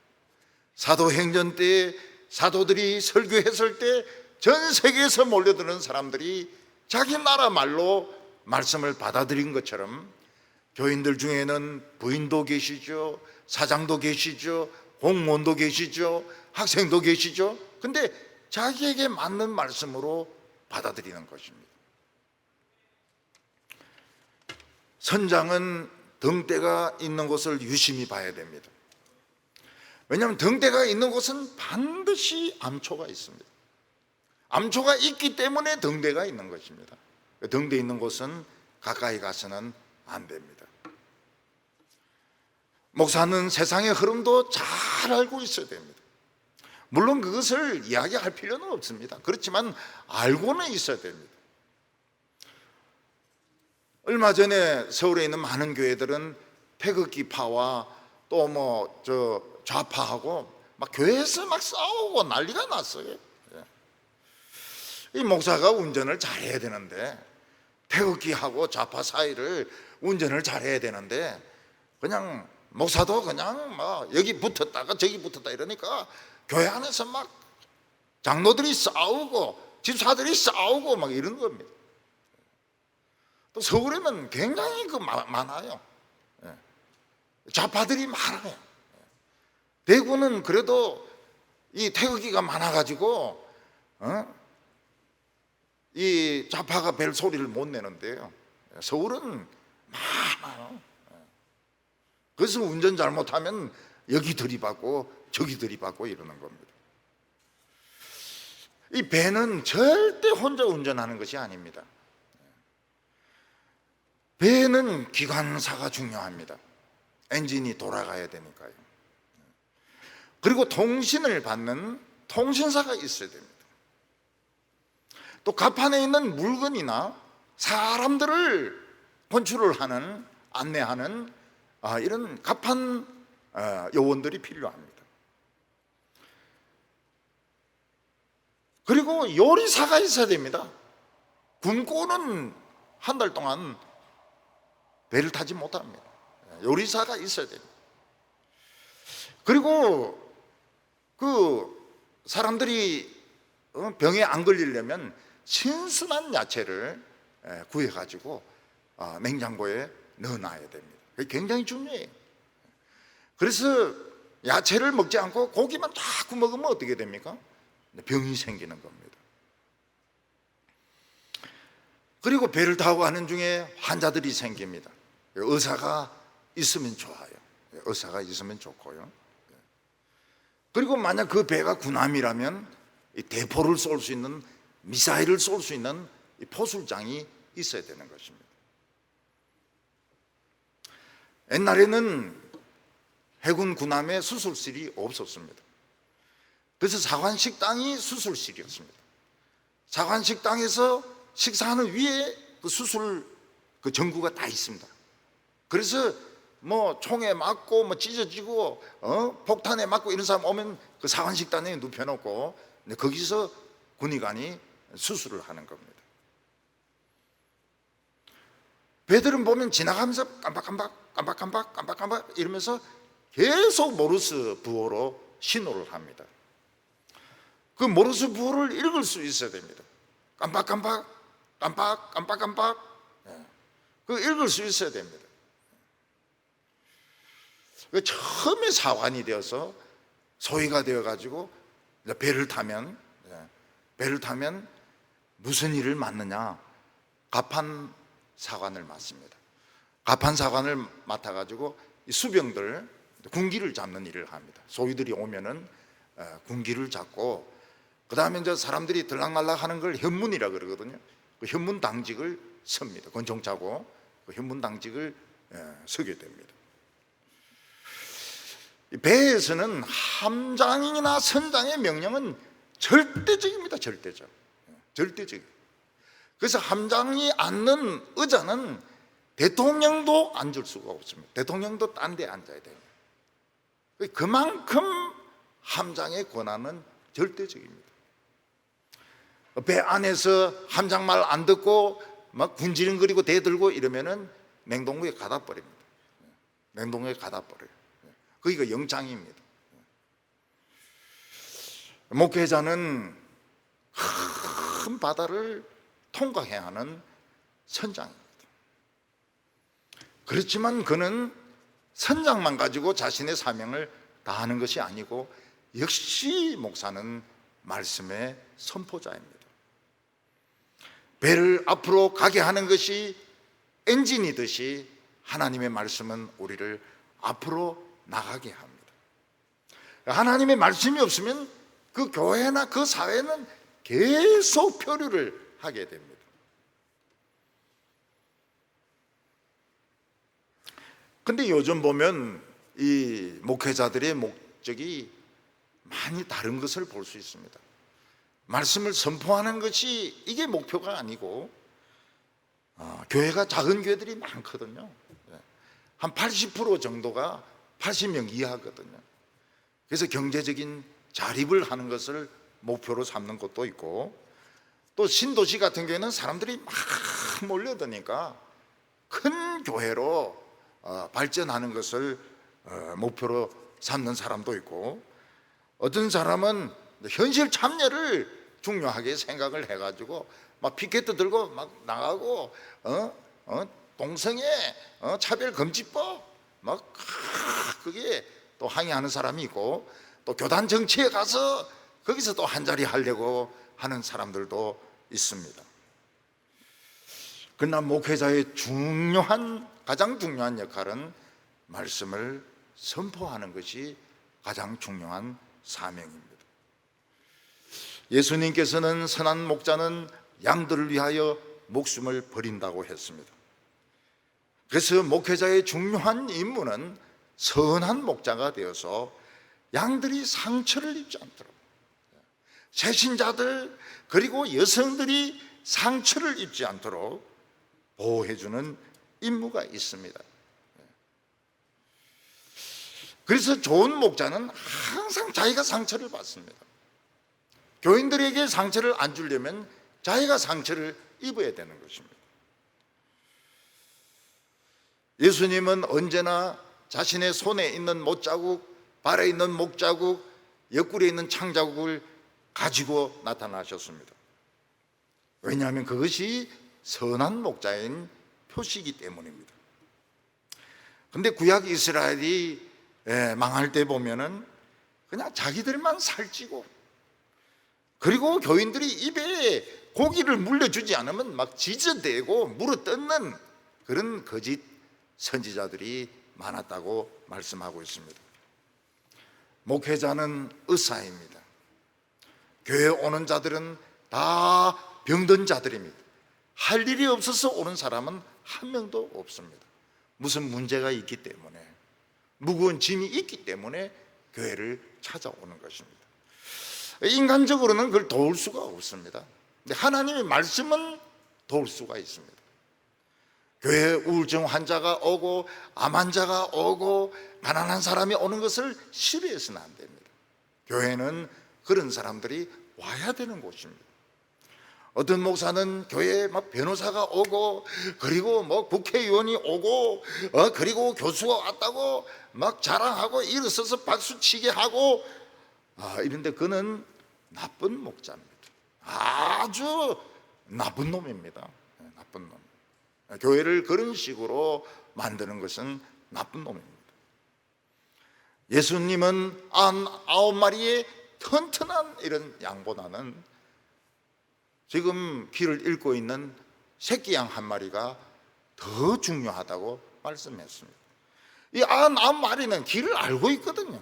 Speaker 1: 사도행전 때 사도들이 설교했을 때 전 세계에서 몰려드는 사람들이 자기 나라 말로 말씀을 받아들인 것처럼 교인들 중에는 부인도 계시죠, 사장도 계시죠, 공무원도 계시죠, 학생도 계시죠. 근데 자기에게 맞는 말씀으로 받아들이는 것입니다. 선장은 등대가 있는 곳을 유심히 봐야 됩니다. 왜냐하면 등대가 있는 곳은 반드시 암초가 있습니다. 암초가 있기 때문에 등대가 있는 것입니다. 등대 있는 곳은 가까이 가서는 안 됩니다. 목사는 세상의 흐름도 잘 알고 있어야 됩니다. 물론 그것을 이야기할 필요는 없습니다. 그렇지만 알고는 있어야 됩니다. 얼마 전에 서울에 있는 많은 교회들은 태극기파와 또 좌파하고 막 교회에서 막 싸우고 난리가 났어요. 이 목사가 운전을 잘해야 되는데, 태극기하고 좌파 사이를 운전을 잘해야 되는데, 그냥 목사도 그냥 막 여기 붙었다가 저기 붙었다 이러니까 교회 안에서 막 장로들이 싸우고 집사들이 싸우고 막 이런 겁니다. 또 서울에는 굉장히 많아요. 좌파들이 많아요. 대구는 그래도 이 태극기가 많아가지고 이 좌파가 별 소리를 못 내는데요, 서울은 많아요. 그래서 운전 잘못하면 여기 들이받고 저기 들이받고 이러는 겁니다. 이 배는 절대 혼자 운전하는 것이 아닙니다. 배는 기관사가 중요합니다. 엔진이 돌아가야 되니까요. 그리고 통신을 받는 통신사가 있어야 됩니다. 또 갑판에 있는 물건이나 사람들을 건축을 하는, 안내하는 이런 갑판 요원들이 필요합니다. 그리고 요리사가 있어야 됩니다. 굶고는 한 달 동안 배를 타지 못합니다. 요리사가 있어야 됩니다. 그리고 그 사람들이 병에 안 걸리려면 신선한 야채를 구해가지고 냉장고에 넣어놔야 됩니다. 그게 굉장히 중요해요. 그래서 야채를 먹지 않고 고기만 자꾸 먹으면 어떻게 됩니까? 병이 생기는 겁니다. 그리고 배를 타고 가는 중에 환자들이 생깁니다. 의사가 있으면 좋아요. 의사가 있으면 좋고요. 그리고 만약 그 배가 군함이라면 이 대포를 쏠 수 있는, 미사일을 쏠 수 있는 이 포술장이 있어야 되는 것입니다. 옛날에는 해군 군함에 수술실이 없었습니다. 그래서 사관식당이 수술실이었습니다. 사관식당에서 식사하는 위에 그 수술 그 전구가 다 있습니다. 그래서 뭐 총에 맞고 뭐 찢어지고 폭탄에 맞고 이런 사람 오면 그 사관식당에 눕혀놓고 거기서 군의관이 수술을 하는 겁니다. 배들은 보면 지나가면서 깜박깜박 이러면서 계속 모르스 부호로 신호를 합니다. 그 모르스 부호를 읽을 수 있어야 됩니다. 깜박깜박 그 읽을 수 있어야 됩니다. 처음에 사관이 되어서 소위가 되어가지고 배를 타면 무슨 일을 맡느냐? 갑판 사관을 맡습니다. 갑판 사관을 맡아가지고 수병들 군기를 잡는 일을 합니다. 소위들이 오면은 군기를 잡고, 그 다음에 이제 사람들이 들락날락하는 걸 현문이라 그러거든요. 그 현문 당직을 섭니다. 권총 차고 그 현문 당직을 서게 됩니다. 배에서는 함장이나 선장의 명령은 절대적입니다. 절대적. 그래서 함장이 앉는 의자는 대통령도 앉을 수가 없습니다. 대통령도 딴 데 앉아야 됩니다. 그만큼 함장의 권한은 절대적입니다. 배 안에서 함장 말 안 듣고 막 군지렁거리고 대들고 이러면은 냉동고에 가다 버립니다. 냉동고에 가다 버려요. 거기가 영장입니다. 목회자는 큰 바다를 통과해야 하는 선장입니다. 그렇지만 그는 선장만 가지고 자신의 사명을 다하는 것이 아니고 역시 목사는 말씀의 선포자입니다. 배를 앞으로 가게 하는 것이 엔진이듯이 하나님의 말씀은 우리를 앞으로 나가게 합니다. 하나님의 말씀이 없으면 그 교회나 그 사회는 계속 표류를 하게 됩니다. 근데 요즘 보면 이 목회자들의 목적이 많이 다른 것을 볼 수 있습니다. 말씀을 선포하는 것이 이게 목표가 아니고, 교회가 작은 교회들이 많거든요. 한 80% 정도가 80명 이하거든요. 그래서 경제적인 자립을 하는 것을 목표로 삼는 것도 있고, 또 신도시 같은 경우에는 사람들이 막 몰려드니까 큰 교회로 발전하는 것을 목표로 삼는 사람도 있고, 어떤 사람은 현실 참여를 중요하게 생각을 해가지고 막 피켓도 들고 막 나가고 동성애 차별금지법 막 그게 또 항의하는 사람이 있고, 또 교단 정치에 가서 거기서 또 한 자리 하려고 하는 사람들도 있습니다. 그러나 목회자의 가장 중요한 역할은 말씀을 선포하는 것이 가장 중요한 사명입니다. 예수님께서는 선한 목자는 양들을 위하여 목숨을 버린다고 했습니다. 그래서 목회자의 중요한 임무는 선한 목자가 되어서 양들이 상처를 입지 않도록, 새신자들 그리고 여성들이 상처를 입지 않도록 보호해주는 임무가 있습니다. 그래서 좋은 목자는 항상 자기가 상처를 받습니다. 교인들에게 상처를 안 주려면 자기가 상처를 입어야 되는 것입니다. 예수님은 언제나 자신의 손에 있는 못자국, 발에 있는 목자국, 옆구리에 있는 창자국을 가지고 나타나셨습니다. 왜냐하면 그것이 선한 목자인 표시이기 때문입니다. 그런데 구약 이스라엘이 망할 때 보면은 그냥 자기들만 살찌고, 그리고 교인들이 입에 고기를 물려주지 않으면 막 지저대고 물어뜯는 그런 거짓 선지자들이 많았다고 말씀하고 있습니다. 목회자는 의사입니다. 교회에 오는 자들은 다 병든 자들입니다. 할 일이 없어서 오는 사람은 한 명도 없습니다. 무슨 문제가 있기 때문에, 무거운 짐이 있기 때문에 교회를 찾아오는 것입니다. 인간적으로는 그걸 도울 수가 없습니다. 근데 하나님의 말씀은 도울 수가 있습니다. 교회에 우울증 환자가 오고 암 환자가 오고 가난한 사람이 오는 것을 싫어해서는 안 됩니다. 교회는 그런 사람들이 와야 되는 곳입니다. 어떤 목사는 교회에 막 변호사가 오고, 그리고 뭐 국회의원이 오고, 그리고 교수가 왔다고 막 자랑하고 일어서서 박수치게 하고, 이런데 그는 나쁜 목자입니다. 아주 나쁜 놈입니다. 나쁜 놈. 교회를 그런 식으로 만드는 것은 나쁜 놈입니다. 예수님은 99마리의 튼튼한 이런 양보다는 지금 길을 잃고 있는 새끼 양 한 마리가 더 중요하다고 말씀했습니다. 이 99마리는 길을 알고 있거든요.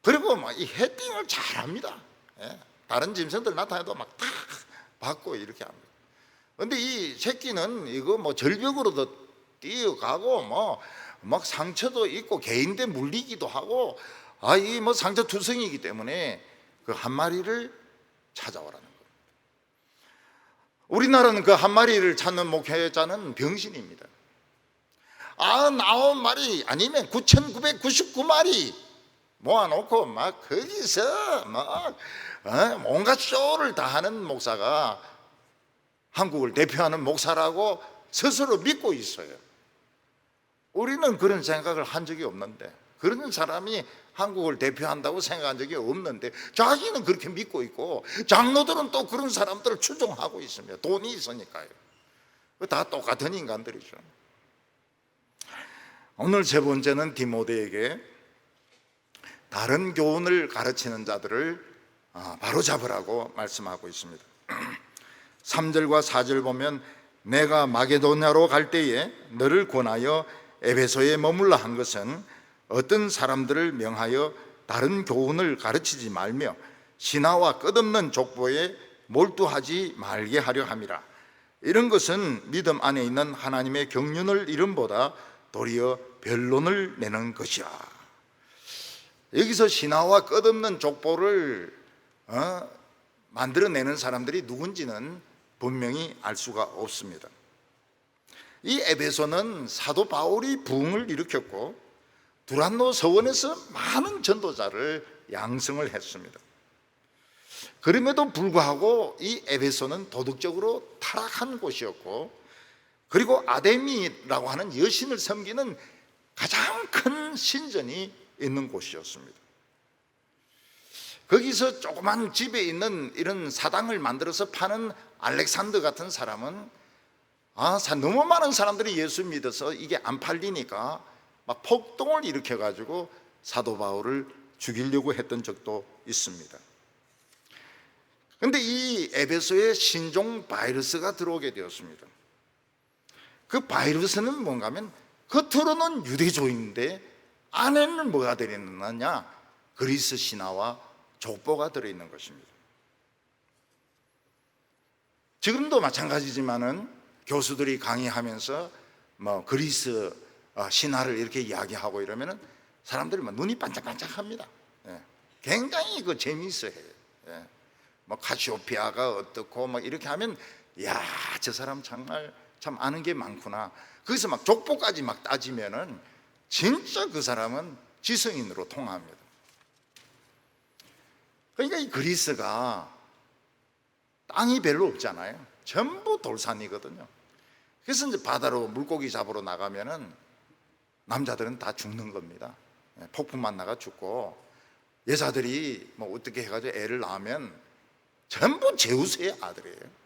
Speaker 1: 그리고 막 이 헤딩을 잘합니다. 다른 짐승들 나타나도 막 탁 받고 이렇게 합니다. 그런데 이 새끼는 이거 뭐 절벽으로도 뛰어가고 뭐 막 상처도 있고 개인대 물리기도 하고, 이 뭐 상처 투성이기 때문에 그 한 마리를 찾아오라는 겁니다. 우리나라는 그 한 마리를 찾는 목회자는 병신입니다. 99마리 아니면 9,999마리 모아놓고 막 거기서 막 온갖 쇼를 다 하는 목사가 한국을 대표하는 목사라고 스스로 믿고 있어요. 우리는 그런 생각을 한 적이 없는데, 그런 사람이 한국을 대표한다고 생각한 적이 없는데 자기는 그렇게 믿고 있고, 장로들은 또 그런 사람들을 추종하고 있습니다. 돈이 있으니까요. 다 똑같은 인간들이죠. 오늘 세 번째는 디모데에게 다른 교훈을 가르치는 자들을 바로잡으라고 말씀하고 있습니다. 3절과 4절 보면, 내가 마게도냐로 갈 때에 너를 권하여 에베소에 머물러 한 것은 어떤 사람들을 명하여 다른 교훈을 가르치지 말며 신하와 끝없는 족보에 몰두하지 말게 하려 함이라. 이런 것은 믿음 안에 있는 하나님의 경륜을 이름보다 도리어 변론을 내는 것이야. 여기서 신하와 끝없는 족보를 만들어내는 사람들이 누군지는 분명히 알 수가 없습니다. 이 에베소는 사도 바울이 부흥을 일으켰고 두란노 서원에서 많은 전도자를 양성을 했습니다. 그럼에도 불구하고 이 에베소는 도덕적으로 타락한 곳이었고, 그리고 아데미라고 하는 여신을 섬기는 가장 큰 신전이 있는 곳이었습니다. 거기서 조그만 집에 있는 이런 사당을 만들어서 파는 알렉산더 같은 사람은 너무 많은 사람들이 예수 믿어서 이게 안 팔리니까 막 폭동을 일으켜가지고 사도 바울을 죽이려고 했던 적도 있습니다. 그런데 이 에베소에 신종 바이러스가 들어오게 되었습니다. 그 바이러스는 뭔가 하면 겉으로는 유대교인인데 안에는 뭐가 들어있느냐? 그리스 신화와 족보가 들어있는 것입니다. 지금도 마찬가지지만은 교수들이 강의하면서 뭐 그리스 신화를 이렇게 이야기하고 이러면은 사람들이 막 눈이 반짝반짝합니다. 굉장히 그 재미있어해요. 뭐 카시오페아가 어떻고 막 이렇게 하면, 야, 저 사람 정말 참 아는 게 많구나. 거기서 막 족보까지 막 따지면은 진짜 그 사람은 지성인으로 통합니다. 그러니까 이 그리스가 땅이 별로 없잖아요. 전부 돌산이거든요. 그래서 이제 바다로 물고기 잡으러 나가면은 남자들은 다 죽는 겁니다. 폭풍만 나가 죽고, 여자들이 뭐 어떻게 해가지고 애를 낳으면 전부 제우스의 아들이에요.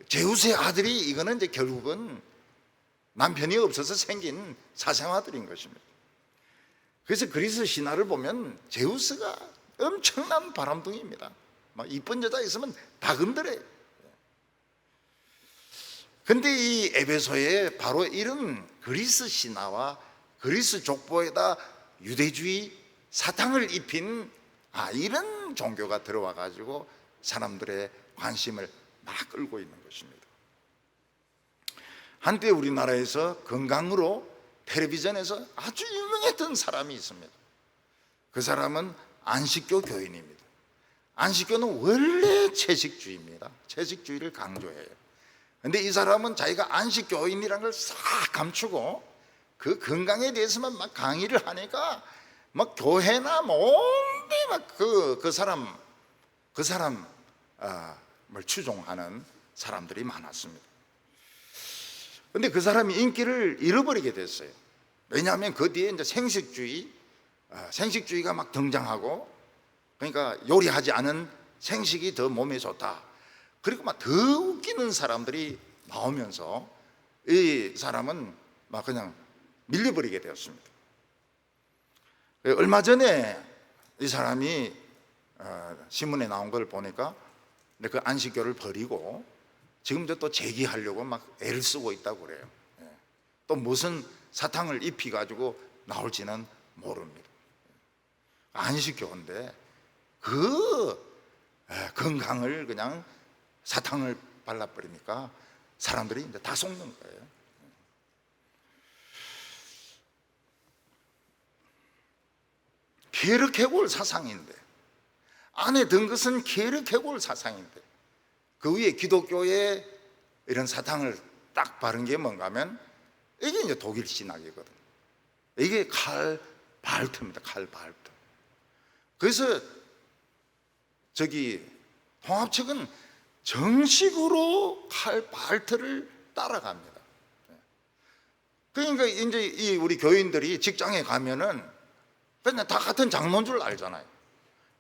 Speaker 1: 제우스의 아들이 이거는 이제 결국은 남편이 없어서 생긴 사생아들인 것입니다. 그래서 그리스 신화를 보면 제우스가 엄청난 바람둥이입니다. 막 이쁜 여자 있으면 다 건드려요. 근데 이 에베소에 바로 이런 그리스 신화와 그리스 족보에다 유대주의 사탕을 입힌 이런 종교가 들어와 가지고 사람들의 관심을 막 끌고 있는 것입니다. 한때 우리나라에서 건강으로 텔레비전에서 아주 유명했던 사람이 있습니다. 그 사람은 안식교 교인입니다. 안식교는 원래 채식주의입니다. 채식주의를 강조해요. 근데 이 사람은 자기가 안식교인이라는 걸 싹 감추고 그 건강에 대해서만 막 강의를 하니까 막 교회나 온데 막 그 사람을 추종하는 사람들이 많았습니다. 근데 그 사람이 인기를 잃어버리게 됐어요. 왜냐하면 그 뒤에 이제 생식주의가 막 등장하고, 그러니까 요리하지 않은 생식이 더 몸에 좋다. 그리고 막 더 웃기는 사람들이 나오면서 이 사람은 막 그냥 밀려버리게 되었습니다. 얼마 전에 이 사람이 신문에 나온 걸 보니까 그 안식교를 버리고 지금 또 재기하려고 막 애를 쓰고 있다고 그래요. 또 무슨 사탕을 입히가지고 나올지는 모릅니다. 안식교인데 건강을 그냥 사탕을 발라버리니까 사람들이 이제 다 속는 거예요. 게르케골 사상인데, 안에 든 것은 게르케골 사상인데, 그 위에 기독교의 이런 사탕을 딱 바른 게 뭔가 하면 이게 이제 독일 신학이거든. 이게 칼 발트입니다. 칼 발트. 그래서 통합 측은 정식으로 칼 발트를 따라갑니다. 그러니까 이제 우리 교인들이 직장에 가면은 그냥 다 같은 장로인 줄 알잖아요.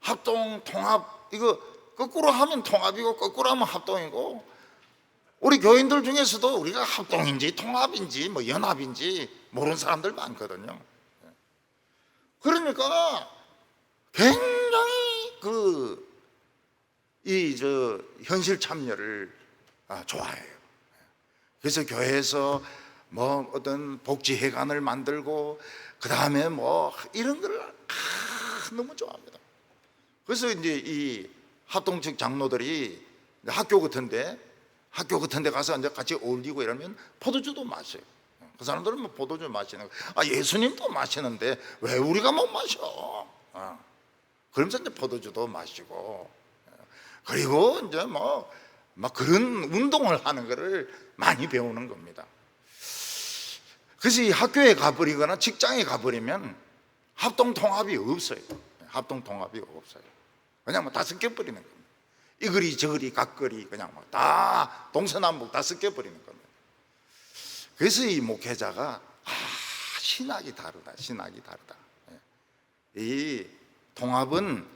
Speaker 1: 합동, 통합, 이거 거꾸로 하면 통합이고 거꾸로 하면 합동이고, 우리 교인들 중에서도 우리가 합동인지 통합인지 뭐 연합인지 모르는 사람들 많거든요. 그러니까 굉장히 현실 참여를 좋아해요. 그래서 교회에서 뭐 어떤 복지회관을 만들고, 그 다음에 뭐 이런 걸 너무 좋아합니다. 그래서 이제 이 합동 측 장로들이 학교 같은데 가서 이제 같이 어울리고 이러면 포도주도 마셔요. 그 사람들은 뭐 포도주 마시는 거. 예수님도 마시는데 왜 우리가 못 마셔? 그러면서 이제 포도주도 마시고, 그리고 이제 막 그런 운동을 하는 거를 많이 배우는 겁니다. 그래서 이 학교에 가버리거나 직장에 가버리면 합동 통합이 없어요. 합동 통합이 없어요. 그냥 다 섞여버리는 겁니다. 이거리 저거리 각거리 그냥 다 동서남북 다 섞여버리는 겁니다. 그래서 이 목회자가 신학이 다르다. 이 통합은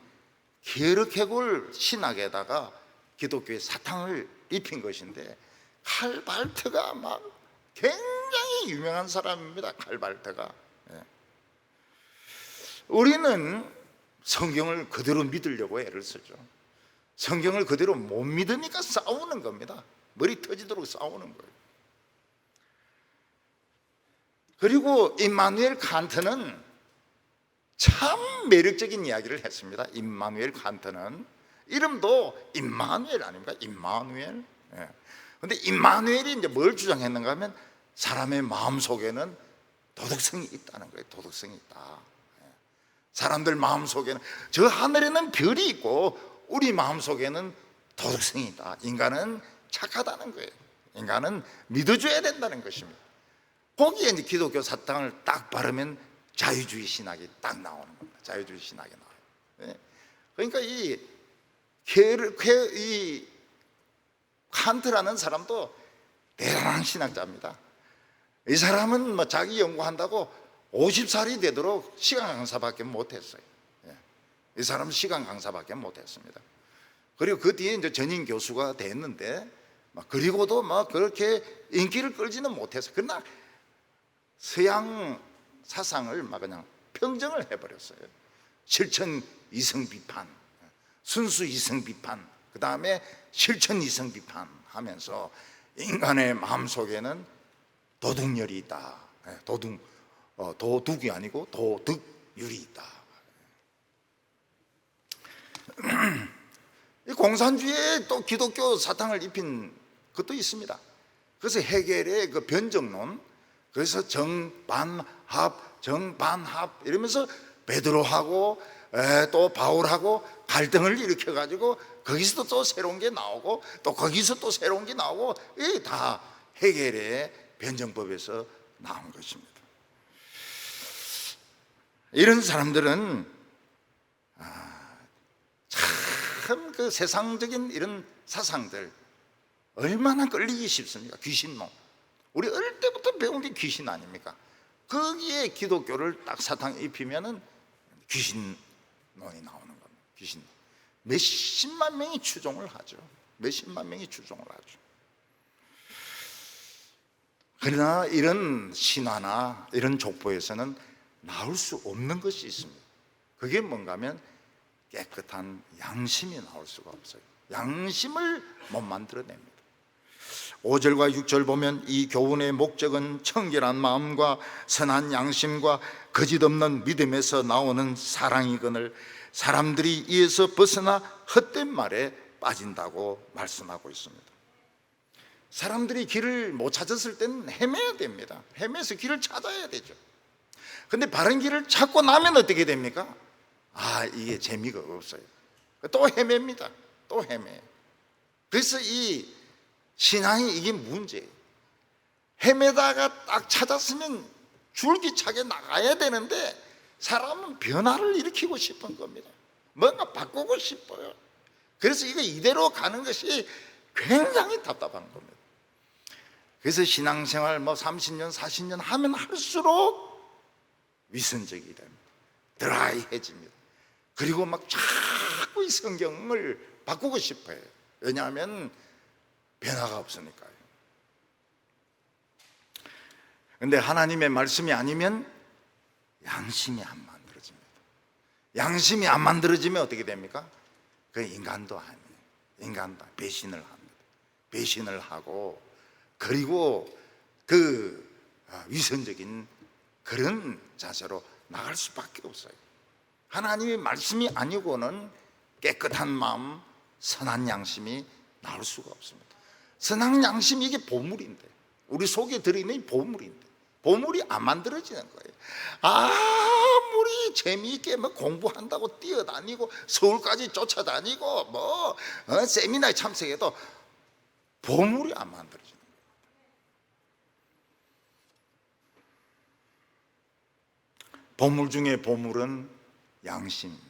Speaker 1: 게르케골 신학에다가 기독교의 사탕을 입힌 것인데, 칼발트가 막 굉장히 유명한 사람입니다. 칼발트가. 우리는 성경을 그대로 믿으려고 애를 쓰죠. 성경을 그대로 못 믿으니까 싸우는 겁니다. 머리 터지도록 싸우는 거예요. 그리고 임마누엘 칸트는 참 매력적인 이야기를 했습니다. 임마누엘 칸트는 이름도 임마누엘 아닙니까? 임마누엘. 근데 임마누엘이 이제 뭘 주장했는가 하면 사람의 마음속에는 도덕성이 있다는 거예요. 도덕성이 있다. 사람들 마음속에는, 저 하늘에는 별이 있고 우리 마음속에는 도덕성이 있다. 인간은 착하다는 거예요. 인간은 믿어줘야 된다는 것입니다. 거기에 이제 기독교 사탕을 딱 바르면 자유주의 신학이 딱 나오는 겁니다. 자유주의 신학이 나와요. 그러니까 이 칸트라는 사람도 대단한 신학자입니다. 이 사람은 뭐 자기 연구한다고 50살이 되도록 시간 강사밖에 못했어요. 이 사람은 시간 강사밖에 못했습니다. 그리고 그 뒤에 이제 전임 교수가 됐는데, 그리고도 막 그렇게 인기를 끌지는 못했어요. 그러나 서양 사상을 막 그냥 평정을 해버렸어요. 실천 이성 비판, 순수 이성 비판, 그 다음에 실천 이성 비판 하면서 인간의 마음속에는 도둑열이 있다. 도둑이 아니고 도덕율이 있다. 이 공산주의에 또 기독교 사탕을 입힌 것도 있습니다. 그래서 헤겔의 그 변정론, 그래서 정반합 이러면서 베드로하고 또 바울하고 갈등을 일으켜가지고 거기서 또 새로운 게 나오고 또 거기서 또 새로운 게 나오고, 이게 다 헤겔의 변정법에서 나온 것입니다. 이런 사람들은 참 그 세상적인 이런 사상들 얼마나 끌리기 쉽습니까? 귀신론. 우리 어릴 때부터 배운 게 귀신 아닙니까? 거기에 기독교를 딱 사탕 입히면은 귀신론이 나오는 겁니다. 귀신. 몇십만 명이 추종을 하죠. 몇십만 명이 추종을 하죠. 그러나 이런 신화나 이런 족보에서는 나올 수 없는 것이 있습니다. 그게 뭔가 하면 깨끗한 양심이 나올 수가 없어요. 양심을 못 만들어냅니다. 5절과 6절 보면 이 교훈의 목적은 청결한 마음과 선한 양심과 거짓 없는 믿음에서 나오는 사랑이거늘 사람들이 이에서 벗어나 헛된 말에 빠진다고 말씀하고 있습니다. 사람들이 길을 못 찾았을 때는 헤매야 됩니다. 헤매서 길을 찾아야 되죠. 근데 바른 길을 찾고 나면 어떻게 됩니까? 이게 재미가 없어요. 또 헤맵니다. 또 헤매요. 그래서 이 신앙이 이게 문제예요. 헤매다가 딱 찾았으면 줄기차게 나가야 되는데 사람은 변화를 일으키고 싶은 겁니다. 뭔가 바꾸고 싶어요. 그래서 이거 이대로 가는 것이 굉장히 답답한 겁니다. 그래서 신앙생활 30년 40년 하면 할수록 위선적이 됩니다. 드라이해집니다. 그리고 막 자꾸 이 성경을 바꾸고 싶어요. 왜냐하면 변화가 없으니까요. 그런데 하나님의 말씀이 아니면 양심이 안 만들어집니다. 양심이 안 만들어지면 어떻게 됩니까? 그 인간도 아니에요. 인간도 배신을 합니다. 배신을 하고, 그리고 그 위선적인 그런 자세로 나갈 수밖에 없어요. 하나님의 말씀이 아니고는 깨끗한 마음, 선한 양심이 나올 수가 없습니다. 선한 양심, 이게 보물인데, 우리 속에 들어있는 보물인데 보물이 안 만들어지는 거예요. 아무리 재미있게 공부한다고 뛰어다니고 서울까지 쫓아다니고 세미나에 참석해도 보물이 안 만들어지는 거예요. 보물 중에 보물은 양심입니다.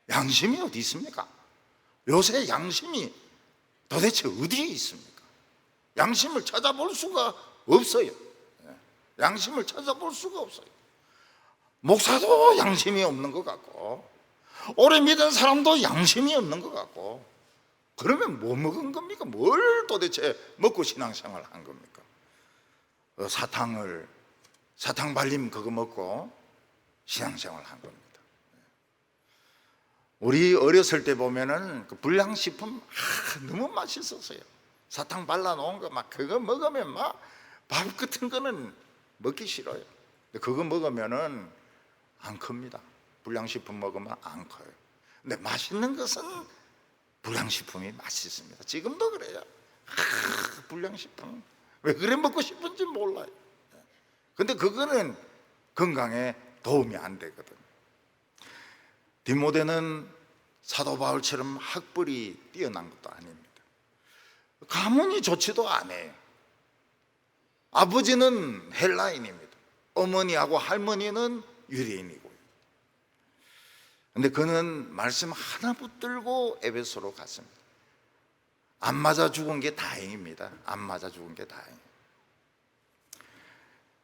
Speaker 1: 양심이 어디 있습니까? 요새 양심이 도대체 어디에 있습니까? 양심을 찾아볼 수가 없어요. 양심을 찾아볼 수가 없어요. 목사도 양심이 없는 것 같고, 오래 믿은 사람도 양심이 없는 것 같고, 그러면 뭐 먹은 겁니까? 뭘 도대체 먹고 신앙생활 한 겁니까? 사탕 발림 그거 먹고 신앙생활 한 겁니다. 우리 어렸을 때 보면은 그 불량식품 너무 맛있었어요. 사탕 발라놓은 거 그거 먹으면 밥 같은 거는 먹기 싫어요. 근데 그거 먹으면은 안 큽니다. 불량식품 먹으면 안 커요. 근데 맛있는 것은 불량식품이 맛있습니다. 지금도 그래요. 불량식품 왜 그래 먹고 싶은지 몰라요. 근데 그거는 건강에 도움이 안 되거든. 디모데는 사도 바울처럼 학벌이 뛰어난 것도 아닙니다. 가문이 좋지도 않아요. 아버지는 헬라인입니다. 어머니하고 할머니는 유대인이고요. 근데 그는 말씀 하나 붙들고 에베소로 갔습니다. 안 맞아 죽은 게 다행입니다. 안 맞아 죽은 게 다행이에요.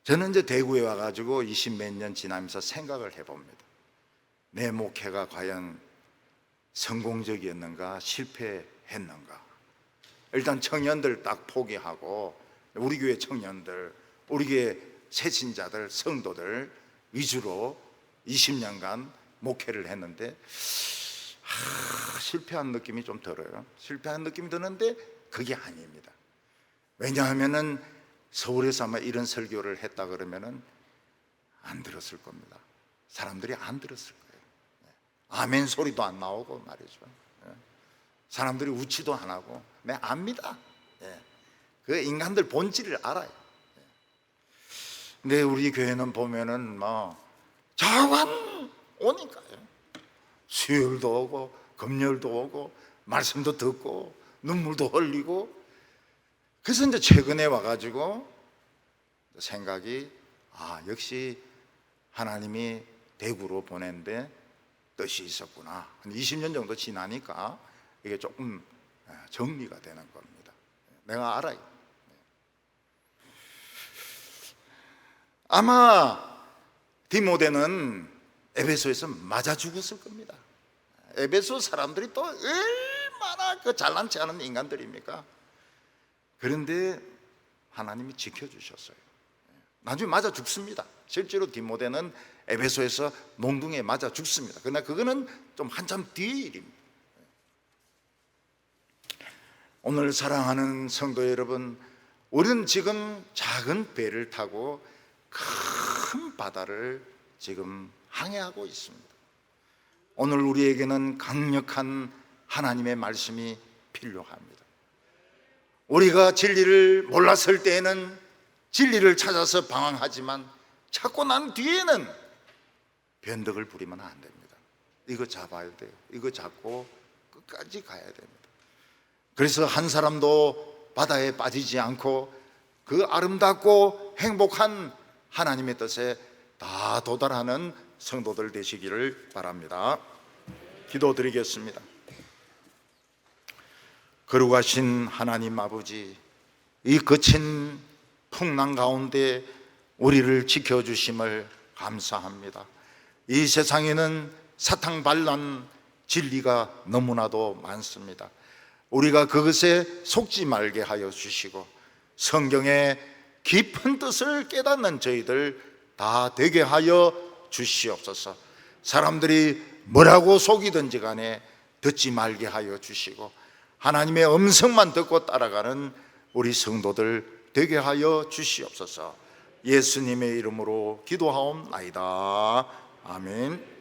Speaker 1: 저는 이제 대구에 와가지고 20몇 년 지나면서 생각을 해봅니다. 내 목회가 과연 성공적이었는가, 실패했는가. 일단 청년들 딱 포기하고 우리 교회 청년들, 우리 교회 새신자들, 성도들 위주로 20년간 목회를 했는데 실패한 느낌이 좀 들어요. 실패한 느낌이 드는데 그게 아닙니다. 왜냐하면은 서울에서 아마 이런 설교를 했다 그러면은 안 들었을 겁니다. 사람들이 안 들었을 거예요. 아멘 소리도 안 나오고 말이죠. 사람들이 웃지도 안 하고. 네, 압니다. 그 인간들 본질을 알아요. 근데 우리 교회는 보면은 뭐 자관 오니까요. 수요일도 오고 금요일도 오고 말씀도 듣고 눈물도 흘리고. 그래서 이제 최근에 와가지고 생각이, 역시 하나님이 대구로 보낸데 뜻이 있었구나. 한 20년 정도 지나니까 이게 조금 정리가 되는 겁니다. 내가 알아요. 아마 디모데는 에베소에서 맞아 죽었을 겁니다. 에베소 사람들이 또 얼마나 그 잘난 체 하는 인간들입니까? 그런데 하나님이 지켜주셨어요. 나중에 맞아 죽습니다. 실제로 디모데는 에베소에서 농둥이에 맞아 죽습니다. 그러나 그거는 좀 한참 뒤의 일입니다. 오늘 사랑하는 성도 여러분, 우리는 지금 작은 배를 타고 큰 바다를 지금 항해하고 있습니다. 오늘 우리에게는 강력한 하나님의 말씀이 필요합니다. 우리가 진리를 몰랐을 때에는 진리를 찾아서 방황하지만 찾고 난 뒤에는 변덕을 부리면 안 됩니다. 이거 잡아야 돼요. 이거 잡고 끝까지 가야 됩니다. 그래서 한 사람도 바다에 빠지지 않고 그 아름답고 행복한 하나님의 뜻에 다 도달하는 성도들 되시기를 바랍니다. 기도드리겠습니다. 거룩하신 하나님 아버지, 이 거친 풍랑 가운데 우리를 지켜주심을 감사합니다. 이 세상에는 사탕발랄한 진리가 너무나도 많습니다. 우리가 그것에 속지 말게 하여 주시고 성경의 깊은 뜻을 깨닫는 저희들 다 되게 하여 주시옵소서. 사람들이 뭐라고 속이든지 간에 듣지 말게 하여 주시고 하나님의 음성만 듣고 따라가는 우리 성도들 되게 하여 주시옵소서. 예수님의 이름으로 기도하옵나이다. 아멘.